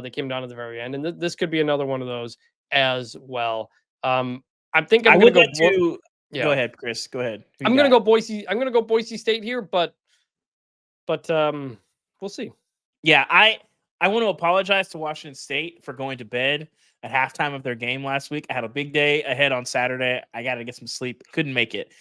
They came down at the very end, and this could be another one of those as well. I think I'm going to go. Go ahead, Chris. Go ahead. I'm going to go Boise. I'm going to go Boise State here, but we'll see. Yeah, I want to apologize to Washington State for going to bed at halftime of their game last week. I had a big day ahead on Saturday. I got to get some sleep. Couldn't make it.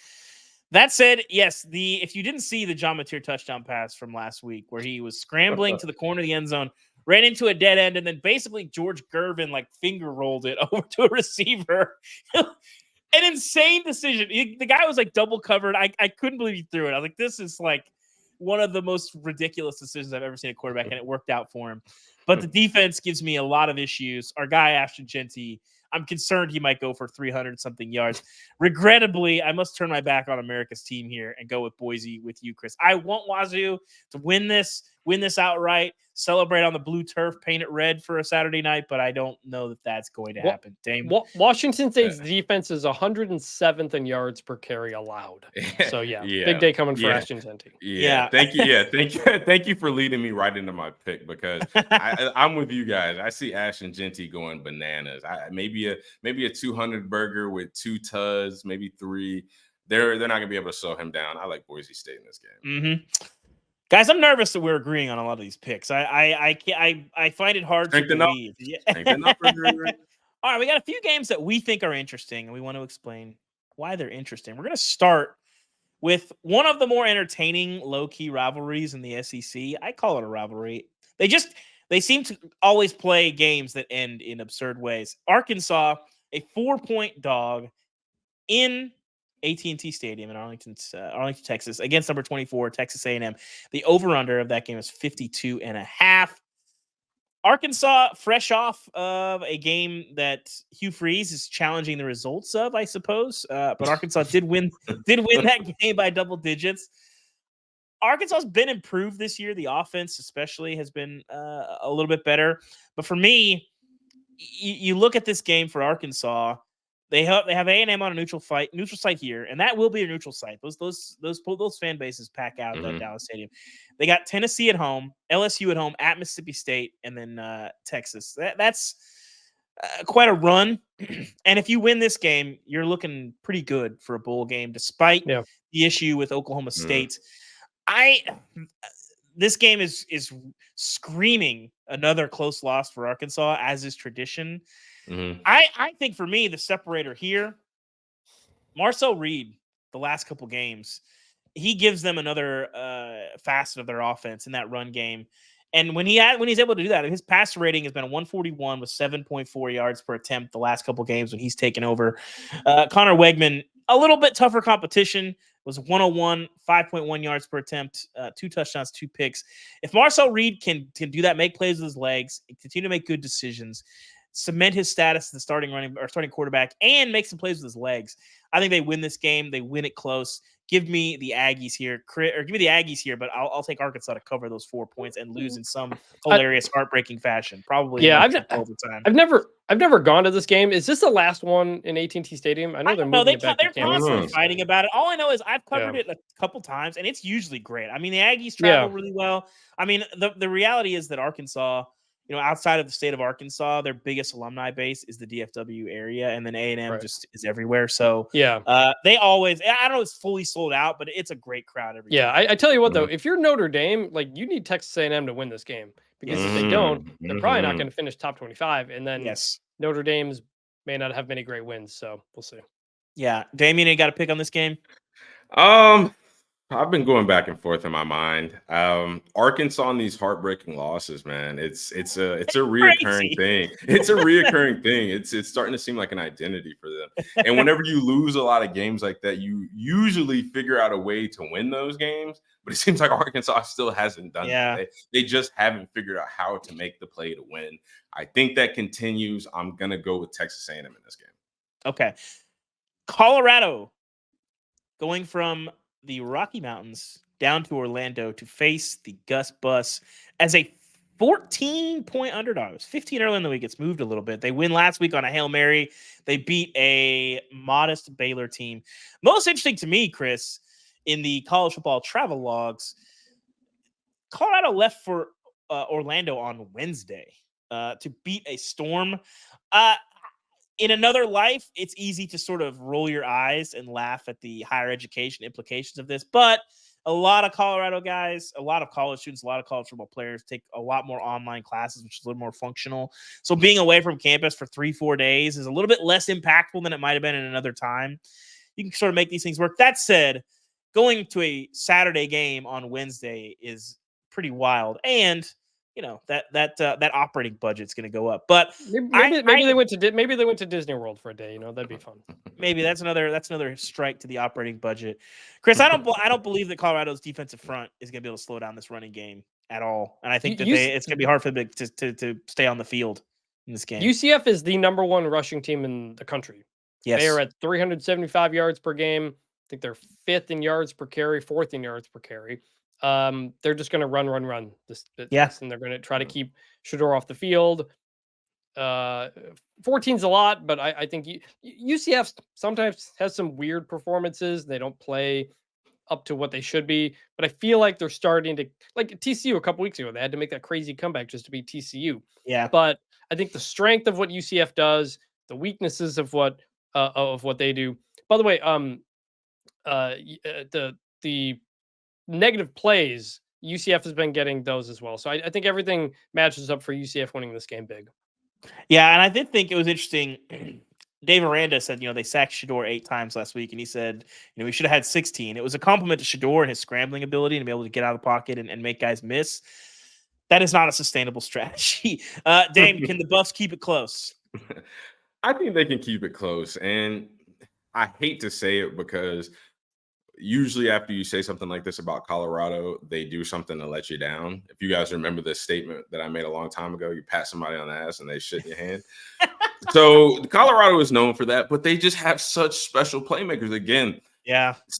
That said, yes, if you didn't see the John Mateer touchdown pass from last week, where he was scrambling to the corner of the end zone, ran into a dead end, and then basically George Gervin finger rolled it over to a receiver. An insane decision. The guy was double covered. I couldn't believe he threw it. I was like, this is one of the most ridiculous decisions I've ever seen a quarterback, and it worked out for him. But the defense gives me a lot of issues. Our guy, Ashton Jeanty, I'm concerned he might go for 300-something yards. Regrettably, I must turn my back on America's team here and go with Boise with you, Chris. I want Wazoo to win this outright, celebrate on the blue turf, paint it red for a Saturday night, but I don't know that that's going to happen. Washington State's defense is 107th in yards per carry allowed. So big day coming for Ashton Jeanty. Yeah, thank you. Thank you for leading me right into my pick, because I'm with you guys. I see Ashton Jeanty going bananas. Maybe a 200 burger with 2 tuds, maybe 3. They're not gonna be able to slow him down. I like Boise State in this game. Mm-hmm. Guys, I'm nervous that we're agreeing on a lot of these picks. I find it hard to believe. All right, we got a few games that we think are interesting, and we want to explain why they're interesting. We're going to start with one of the more entertaining low-key rivalries in the SEC. I call it a rivalry. They seem to always play games that end in absurd ways. Arkansas, a 4-point dog in AT&T Stadium in Arlington, Texas, against number 24, Texas A&M. The over-under of that game is 52.5. Arkansas, fresh off of a game that Hugh Freeze is challenging the results of, I suppose. But Arkansas did win that game by double digits. Arkansas's been improved this year. The offense, especially, has been a little bit better. But for me, you look at this game for Arkansas. They have A&M on a neutral site here, and that will be a neutral site. Those fan bases pack out that Dallas Stadium. They got Tennessee at home, LSU at home, at Mississippi State, and then Texas. That's quite a run. And if you win this game, you're looking pretty good for a bowl game, despite the issue with Oklahoma State. This game is screaming another close loss for Arkansas, as is tradition. Mm-hmm. I think for me, the separator here, Marcel Reed, the last couple games, he gives them another facet of their offense in that run game. And when he's able to do that, his passer rating has been a 141 with 7.4 yards per attempt the last couple games when he's taken over. Connor Wegman, a little bit tougher competition, was 101, 5.1 yards per attempt, 2 touchdowns, 2 picks. If Marcel Reed can do that, make plays with his legs, continue to make good decisions, cement his status as the starting quarterback, and make some plays with his legs, I think they win this game. They win it close. Give me the Aggies here, but I'll take Arkansas to cover those 4 points and lose in some hilarious, heartbreaking fashion. Probably. Yeah, overtime. I've never gone to this game. Is this the last one in AT&T Stadium? I know they're moving it back to They're constantly fighting about it. All I know is I've covered it a couple times, and it's usually great. I mean, the Aggies travel really well. I mean, the reality is that Arkansas, outside of the state of Arkansas, their biggest alumni base is the DFW area, and then A&M just is everywhere. So they always, I don't know, it's fully sold out, but it's a great crowd every time. I tell you what though, if you're Notre Dame, like you need Texas A&M to win this game, because if they don't, they're probably not going to finish top 25, and then Notre Dame's may not have many great wins. So we'll see. Yeah, Damien, you got a pick on this game? I've been going back and forth in my mind. Arkansas on these heartbreaking losses, man. It's a reoccurring thing. It's a reoccurring thing. It's starting to seem like an identity for them. And whenever you lose a lot of games like that, you usually figure out a way to win those games. But it seems like Arkansas still hasn't done that. They just haven't figured out how to make the play to win. I think that continues. I'm gonna go with Texas A&M in this game. Okay, Colorado going from the Rocky Mountains down to Orlando to face the Gus Bus as a 14-point underdog. It was 15 early in the week. It's moved a little bit. They win last week on a Hail Mary. They beat a modest Baylor team. Most interesting to me, Chris, in the college football travel logs, Colorado left for Orlando on Wednesday to beat a Storm. In another life, it's easy to sort of roll your eyes and laugh at the higher education implications of this. But a lot of Colorado guys, a lot of college students, a lot of college football players take a lot more online classes, which is a little more functional. So being away from campus for 3-4 days is a little bit less impactful than it might have been in another time. You can sort of make these things work. That said, going to a Saturday game on Wednesday is pretty wild. And that operating budget's going to go up, but maybe they went to Disney World for a day. That'd be fun. Maybe that's another strike to the operating budget. Chris, I don't believe that Colorado's defensive front is going to be able to slow down this running game at all, and I think that it's going to be hard for them to stay on the field in this game. UCF is the number 1 rushing team in the country. Yes, they are at 375 yards per game. I think they're 5th in yards per carry, 4th in yards per carry. They're just going to run this, and they're going to try to keep Shedeur off the field. 14's a lot, but I think UCF sometimes has some weird performances. They don't play up to what they should be, but I feel like they're starting to, like TCU a couple weeks ago, they had to make that crazy comeback just to beat TCU. Yeah, but I think the strength of what UCF does, the weaknesses of what they do. By the way, the negative plays, UCF has been getting those as well. So I think everything matches up for UCF winning this game big. Yeah, and I did think it was interesting. Dave Aranda said, they sacked Shedeur 8 times last week, and he said, we should have had 16. It was a compliment to Shedeur and his scrambling ability and to be able to get out of the pocket and make guys miss. That is not a sustainable strategy. Dame, can the Buffs keep it close? I think they can keep it close, and I hate to say it because usually after you say something like this about Colorado, they do something to let you down. If you guys remember this statement that I made a long time ago, you pat somebody on the ass and they shit in your hand. So Colorado is known for that, but they just have such special playmakers. Again,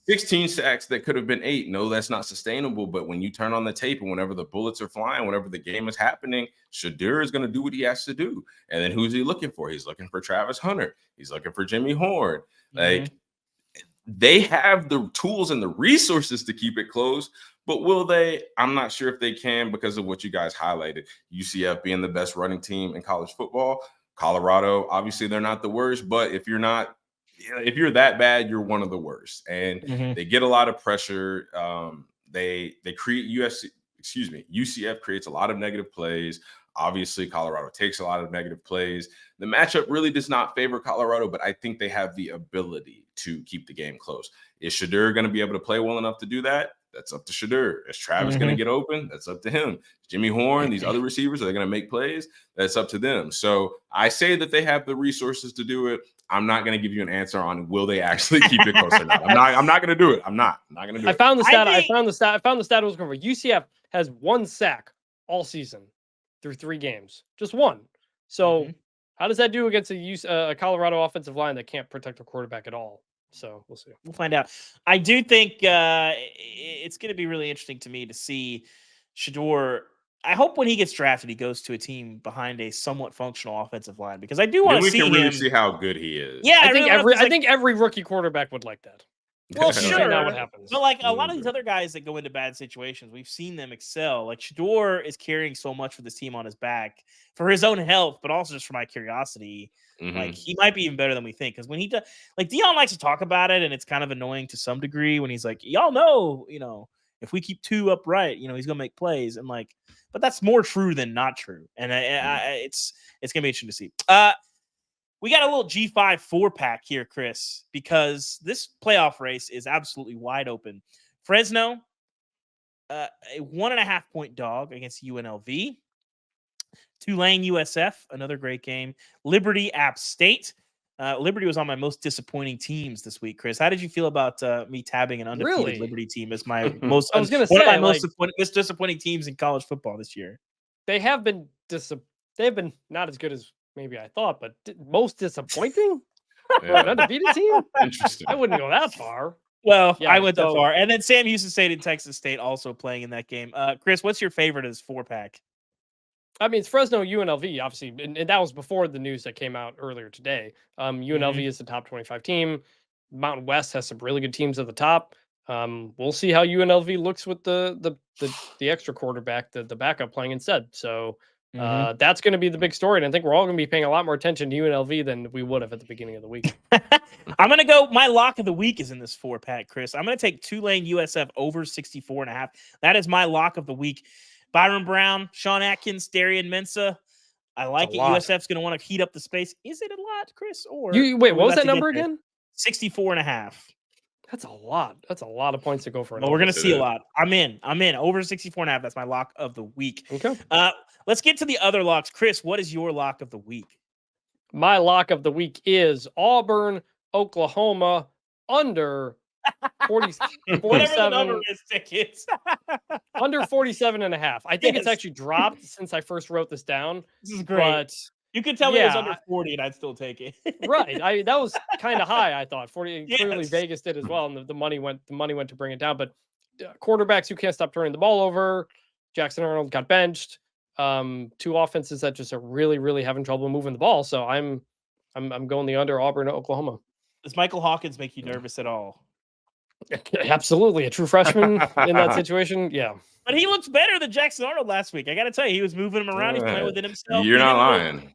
16 sacks that could have been 8. No, that's not sustainable. But when you turn on the tape and whenever the bullets are flying, whenever the game is happening, Shedeur is going to do what he has to do. And then who's he looking for? He's looking for Travis Hunter. He's looking for Jimmy Horn. They have the tools and the resources to keep it close, but will they? I'm not sure if they can because of what you guys highlighted. UCF being the best running team in college football. Colorado, obviously they're not the worst, but if you're that bad, you're one of the worst. And they get a lot of pressure. They create UCF creates a lot of negative plays. Obviously, Colorado takes a lot of negative plays. The matchup really does not favor Colorado, but I think they have the ability to keep the game close. Is Shadur going to be able to play well enough to do that? That's up to Shadur. Is Travis going to get open? That's up to him. Jimmy Horn, these other receivers, are they going to make plays? That's up to them. So I say that they have the resources to do it. I'm not going to give you an answer on will they actually keep it close or not. I'm not going to do it. I'm not going to do it. I found the stat I was going for. UCF has 1 sack all season through 3 games. Just 1. So how does that do against a Colorado offensive line that can't protect a quarterback at all? So we'll see. We'll find out. I do think it's going to be really interesting to me to see Shedeur. I hope when he gets drafted, he goes to a team behind a somewhat functional offensive line, because I do want to see him. We can really see how good he is. Yeah, I think every rookie quarterback would like that. Well, sure. Not what happens. But like a lot of these other guys that go into bad situations, we've seen them excel. Like Shedeur is carrying so much for this team on his back for his own health, but also just for my curiosity. Like he might be even better than we think. Because when he does, like Dion likes to talk about it, and it's kind of annoying to some degree when he's like, "Y'all know, if we keep 2 upright, he's gonna make plays." And like, but that's more true than not true. And it's gonna be interesting to see. We got a little G5 4-pack here, Chris, because this playoff race is absolutely wide open. Fresno, a 1.5-point dog against UNLV. Tulane, USF, another great game. Liberty, App State. Liberty was on my most disappointing teams this week, Chris. How did you feel about me tabbing an undefeated Liberty team as my most one of my most disappointing teams in college football this year? They have been not as good as maybe I thought, but most disappointing for an undefeated team? Interesting. I wouldn't go that far. Well, yeah, I went that far. And then Sam Houston State and Texas State also playing in that game. Chris, what's your favorite of this 4-pack? I mean, it's Fresno, UNLV, obviously, and that was before the news that came out earlier today. UNLV is the top 25 team. Mountain West has some really good teams at the top. We'll see how UNLV looks with the extra quarterback, the backup playing instead. So that's going to be the big story. And I think we're all going to be paying a lot more attention to UNLV than we would have at the beginning of the week. I'm going to go. My lock of the week is in this 4-pack, Chris. I'm going to take Tulane USF over 64.5. That is my lock of the week. Byron Brown, Sean Atkins, Darian Mensah. I like it. USF's going to want to heat up the space. Is it a lot, Chris? Or wait, what was that number again? 64.5. That's a lot. That's a lot of points to go for. Well, we're going to see a lot. I'm in. Over 64.5. That's my lock of the week. Okay. Let's get to the other locks. Chris, what is your lock of the week? My lock of the week is Auburn, Oklahoma, under 47. Whatever the number is, tickets. Under 47.5. I think it's actually dropped since I first wrote this down. This is great. But you could tell me it was under 40 and I'd still take it. Right. That was kind of high, I thought. 40. Yes. Clearly Vegas did as well, and the money went to bring it down. But quarterbacks who can't stop turning the ball over. Jackson Arnold got benched. 2 offenses that just are really, really having trouble moving the ball. So I'm going the under Auburn, Oklahoma. Does Michael Hawkins make you nervous at all? Absolutely. A true freshman in that situation. Yeah. But he looks better than Jackson Arnold last week. I got to tell you, he was moving him around. He's playing within himself. You're not lying.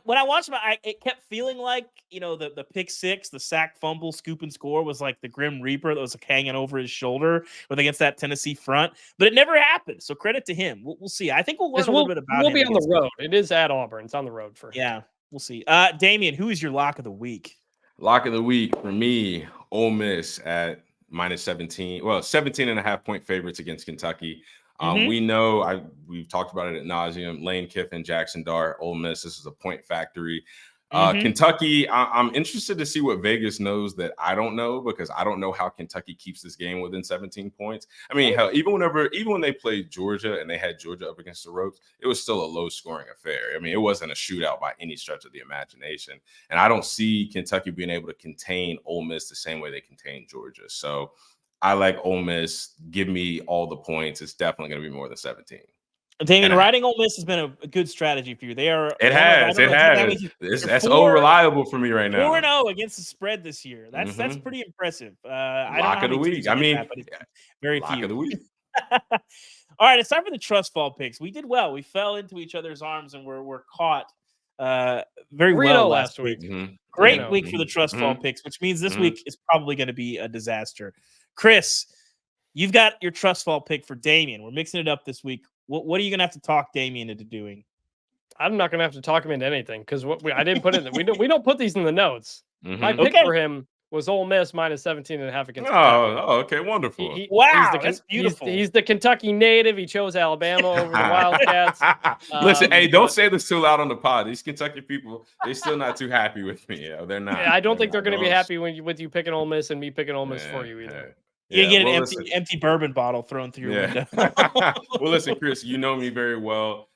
When I watched him, it kept feeling like, the pick 6, the sack, fumble, scoop, and score was like the Grim Reaper that was like hanging over his shoulder against that Tennessee front. But it never happened. So credit to him. We'll see. I think we'll learn a little bit about him. We'll be on the road. It is at Auburn. It's on the road for him. Yeah, we'll see. Damien, who is your lock of the week? Lock of the week for me, Ole Miss at minus 17. Well, 17.5-point favorites against Kentucky. We know we've talked about it ad nauseum. Lane Kiffin, Jackson Dart, Ole Miss. This is a point factory. Kentucky, I'm interested to see what Vegas knows that I don't know, because I don't know how Kentucky keeps this game within 17 points. I mean, hell, even when they played Georgia and they had Georgia up against the ropes, it was still a low-scoring affair. I mean, it wasn't a shootout by any stretch of the imagination. And I don't see Kentucky being able to contain Ole Miss the same way they contained Georgia. So I like Ole Miss. Give me all the points. It's definitely going to be more than 17. Damien, riding Ole Miss has been a good strategy for you. They are. It has. That's reliable for me right now. 4-0 against the spread this year. That's pretty impressive. Lock of the week. I mean, very lock few. of the week. All right, it's time for the trust fall picks. We did well. We fell into each other's arms and we're caught very well last week. Great week for the trust fall picks, which means this week is probably going to be a disaster. Chris, You've got your trust fall pick for Damien. We're mixing it up this week. What are you going to have to talk Damien into doing? I'm not going to have to talk him into anything because I didn't put it. We don't put these in the notes. Mhm. My pick for him was Ole Miss minus 17.5 against Kentucky. Okay, wonderful. Wow, that's beautiful. He's the Kentucky native. He chose Alabama over the Wildcats. Listen, hey, don't say this too loud on the pod. These Kentucky people, they're still not too happy with me. They're not. I don't think they're going to be happy with you picking Ole Miss and me picking Ole Miss for you either. You get an empty bourbon bottle thrown through your window. Well, listen, Chris, you know me very well.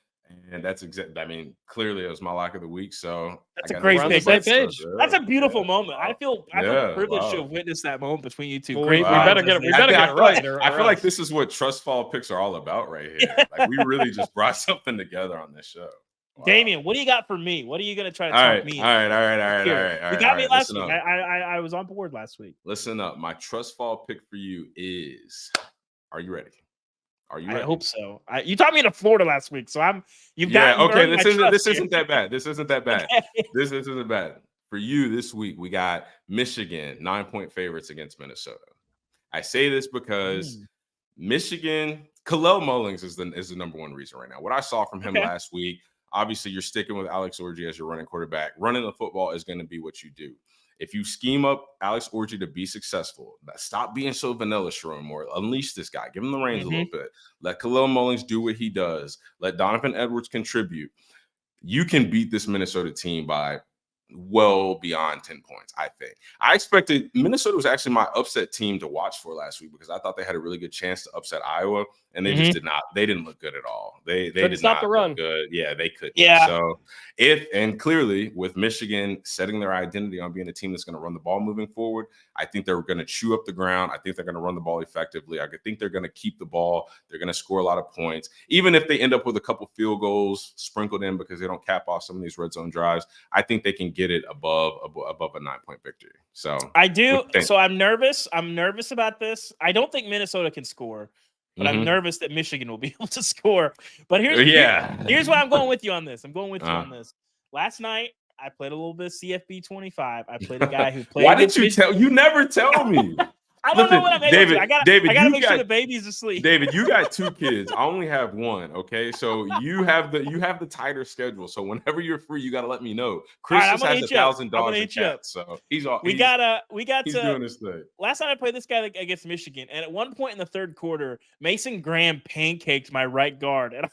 And that's exactly. I mean, clearly it was my lock of the week. So that's a great pick. That's a beautiful moment. I feel privileged to have witnessed that moment between you two. Well, we better get it right. I feel like this is what trust fall picks are all about right here. Like we really just brought something together on this show. Wow. Damien, what do you got for me? What are you going to try to talk me? All right. You got me last week. I was on board last week. Listen up. My trust fall pick for you is. Are you ready? Are you ready? I hope so. You taught me to Florida last week, so you've got. Okay, this isn't that bad. This isn't that bad. This isn't bad. For you this week, we got Michigan 9-point favorites against Minnesota. I say this because Michigan, Kalel Mullings is the number one reason right now. What I saw from him last week, obviously you're sticking with Alex Orji as your running quarterback. Running the football is going to be what you do. If you scheme up Alex Orji to be successful, stop being so vanilla, Sherman Moore. Unleash this guy. Give him the reins a little bit. Let Kalel Mullings do what he does. Let Donovan Edwards contribute. You can beat this Minnesota team by well beyond 10 points, I think. I expected Minnesota was actually my upset team to watch for last week because I thought they had a really good chance to upset Iowa, and they just did not. They didn't look good at all. They did not look good. Yeah, they couldn't. Yeah. So clearly with Michigan setting their identity on being a team that's going to run the ball moving forward, I think they're going to chew up the ground. I think they're going to run the ball effectively. I think they're going to keep the ball. They're going to score a lot of points. Even if they end up with a couple field goals sprinkled in because they don't cap off some of these red zone drives, I think they can get it above a 9-point victory. So I do. So I'm nervous. I'm nervous about this. I don't think Minnesota can score, but I'm nervous that Michigan will be able to score. But here's why I'm going with you on this. I'm going with you on this. Last night, I played a little bit of CFB 25. I played a guy who played. Why didn't you tell? You never tell me. I don't know what I'm able to. I gotta make sure the baby's asleep. David, you got 2 kids. I only have 1. Okay, so you have the tighter schedule. So whenever you're free, you got to let me know. Chris just has 1,000 dogs and cats, so he's all. He's doing his thing. Last night I played this guy against Michigan, and at one point in the third quarter, Mason Graham pancaked my right guard, and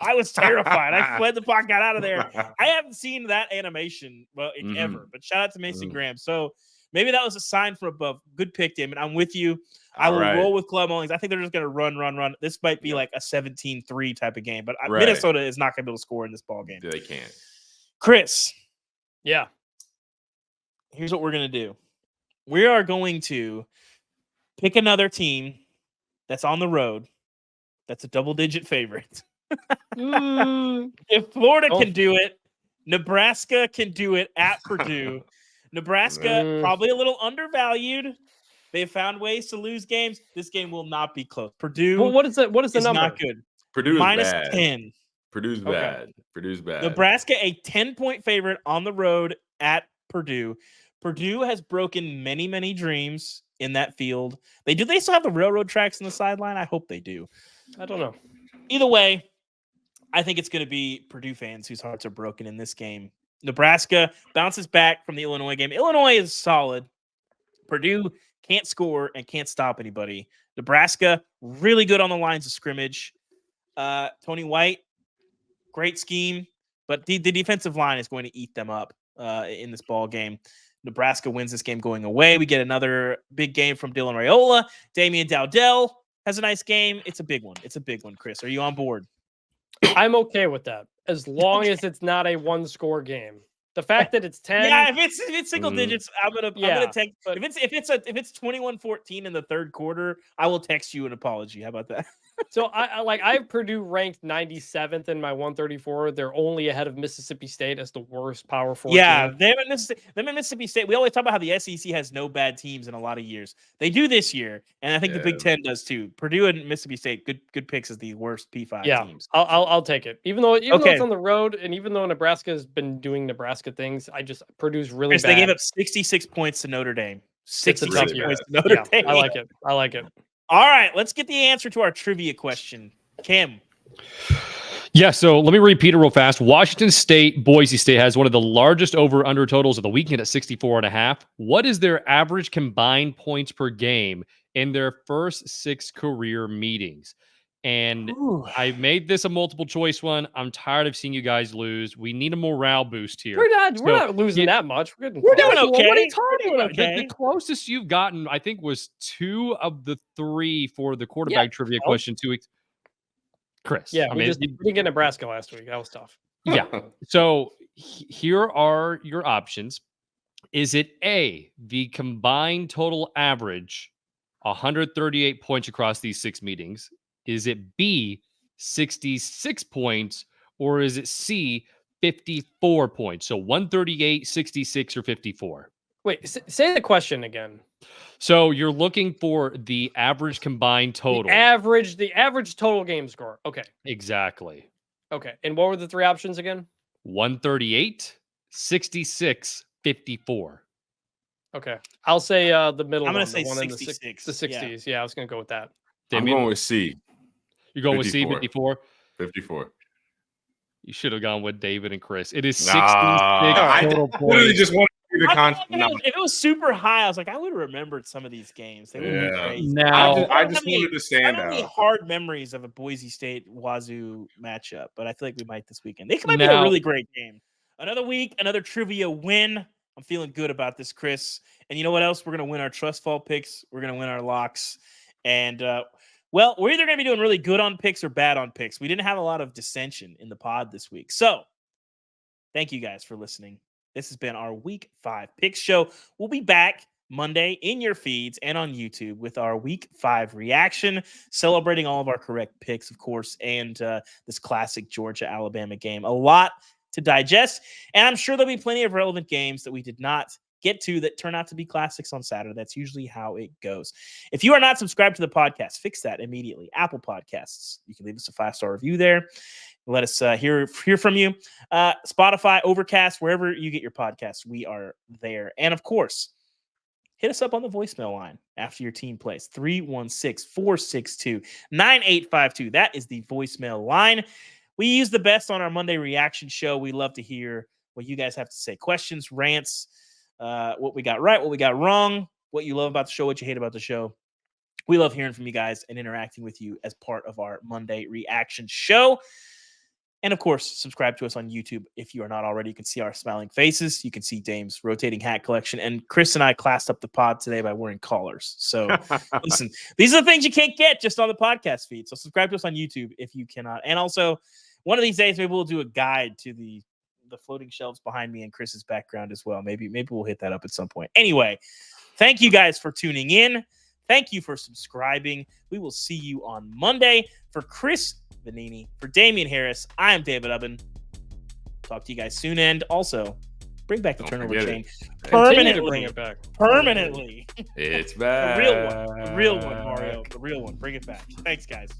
I was terrified. I fled the puck, got out of there. I haven't seen that animation ever, but shout out to Mason Graham. So maybe that was a sign from above. Good pick, Damon. I'm with you. I will roll with Kalel Mullings. I think they're just going to run. This might be like a 17-3 type of game, but Minnesota is not going to be able to score in this ball game. They can't. Chris. Yeah. Here's what we're going to do. We are going to pick another team that's on the road that's a double-digit favorite. If Florida can do it, Nebraska can do it at Purdue. Nebraska probably a little undervalued. They've found ways to lose games. This game will not be close. Purdue. Well, what is the number? Not good. Purdue is minus bad. 10. Purdue's bad. Purdue's bad. Nebraska a 10-point favorite on the road at Purdue. Purdue has broken many dreams in that field. They still have the railroad tracks on the sideline? I hope they do. I don't know. Either way, I think it's going to be Purdue fans whose hearts are broken in this game. Nebraska bounces back from the Illinois game. Illinois is solid. Purdue can't score and can't stop anybody. Nebraska, really good on the lines of scrimmage. Tony White, great scheme, but the defensive line is going to eat them up in this ball game. Nebraska wins this game going away. We get another big game from Dylan Raiola. Damian Dowdell has a nice game. It's a big one. Chris. Are you on board? I'm okay with that as long as it's not a 1-score game. The fact that it's 10, yeah, if it's single digits, I'm gonna text. If it's 21-14 in the third quarter, I will text you an apology. How about that? So I have Purdue ranked 97th in my 134. They're only ahead of Mississippi State as the worst Power 4 Yeah, team. them in Mississippi State. We always talk about how the SEC has no bad teams in a lot of years. They do this year, and I think the Big Ten does too. Purdue and Mississippi State, good picks as the worst P5 teams. I'll take it. Even though it's on the road, and even though Nebraska has been doing Nebraska things, Purdue's really bad. They gave up 66 points to Notre Dame. 66 points to Notre Dame. I like it. All right, let's get the answer to our trivia question. Kim. Yeah, so let me repeat it real fast. Washington State, Boise State has one of the largest over-under totals of the weekend at 64.5. What is their average combined points per game in their first 6 career meetings? And I made this a multiple choice one. I'm tired of seeing you guys lose. We need a morale boost here. We're not losing that much. We're doing close. okay. What are you We're talking doing about? okay. The closest you've gotten, I think, was 2 of the 3 for the quarterback trivia well, question 2 weeks. Chris. Yeah, I we mean, didn't get Nebraska last week. That was tough. yeah. So here are your options. Is it A, the combined total average, 138 points across these 6 meetings? Is it B, 66 points? Or is it C, 54 points? So 138, 66, or 54? Wait, say the question again. So you're looking for the average combined total. The average total game score. Okay. Exactly. Okay. And what were the 3 options again? 138, 66, 54. Okay. I'll say the middle I'm one. going to say the one in 66. the 60s. Yeah, I was going to go with that. I'm Damien? going with C. You're going 54. with C, 54? 54. You should have gone with David and Chris. It is 66 I total literally points. just wanted to do the If it was super high, I was like, I would have remembered some of these games. They would have been crazy. Now, I just wanted to I stand don't have any out. hard memories of a Boise State Wazoo matchup, but I feel like we might this weekend. It might be a Now- really great game. Another week, another trivia win. I'm feeling good about this, Chris. And you know what else? We're going to win our trust fall picks. We're going to win our locks. And, well, we're either going to be doing really good on picks or bad on picks. We didn't have a lot of dissension in the pod this week. So thank you guys for listening. This has been our Week 5 Picks Show. We'll be back Monday in your feeds and on YouTube with our Week 5 reaction, celebrating all of our correct picks, of course, and this classic Georgia-Alabama game. A lot to digest, and I'm sure there'll be plenty of relevant games that we did not get to that turn out to be classics on Saturday. That's usually how it goes. If you are not subscribed to the podcast, fix that immediately. Apple Podcasts. You can leave us a 5-star review there. Let us hear from you. Spotify, Overcast, wherever you get your podcasts, we are there. And of course, hit us up on the voicemail line after your team plays. 316-462-9852. That is the voicemail line. We use the best on our Monday reaction show. We love to hear what you guys have to say. Questions, rants, what we got right, what we got wrong, what you love about the show, what you hate about the show. We love hearing from you guys and interacting with you as part of our Monday reaction show. And of course, subscribe to us on YouTube if you are not already. You can see our smiling faces. You can see Dame's rotating hat collection. And Chris and I classed up the pod today by wearing collars. So listen, these are the things you can't get just on the podcast feed. So subscribe to us on YouTube if you cannot. And also, one of these days, maybe we'll do a guide to the floating shelves behind me and Chris's background as well. Maybe we'll hit that up at some point. Anyway, thank you guys for tuning in. Thank you for subscribing. We will see you on Monday. For Chris Vannini, for Damien Harris, I am David Ubben. Talk to you guys soon. And also, bring back the turnover chain permanently. Bring it back. Permanently. It's back. The real one, Mario. The real one. Bring it back. Thanks, guys.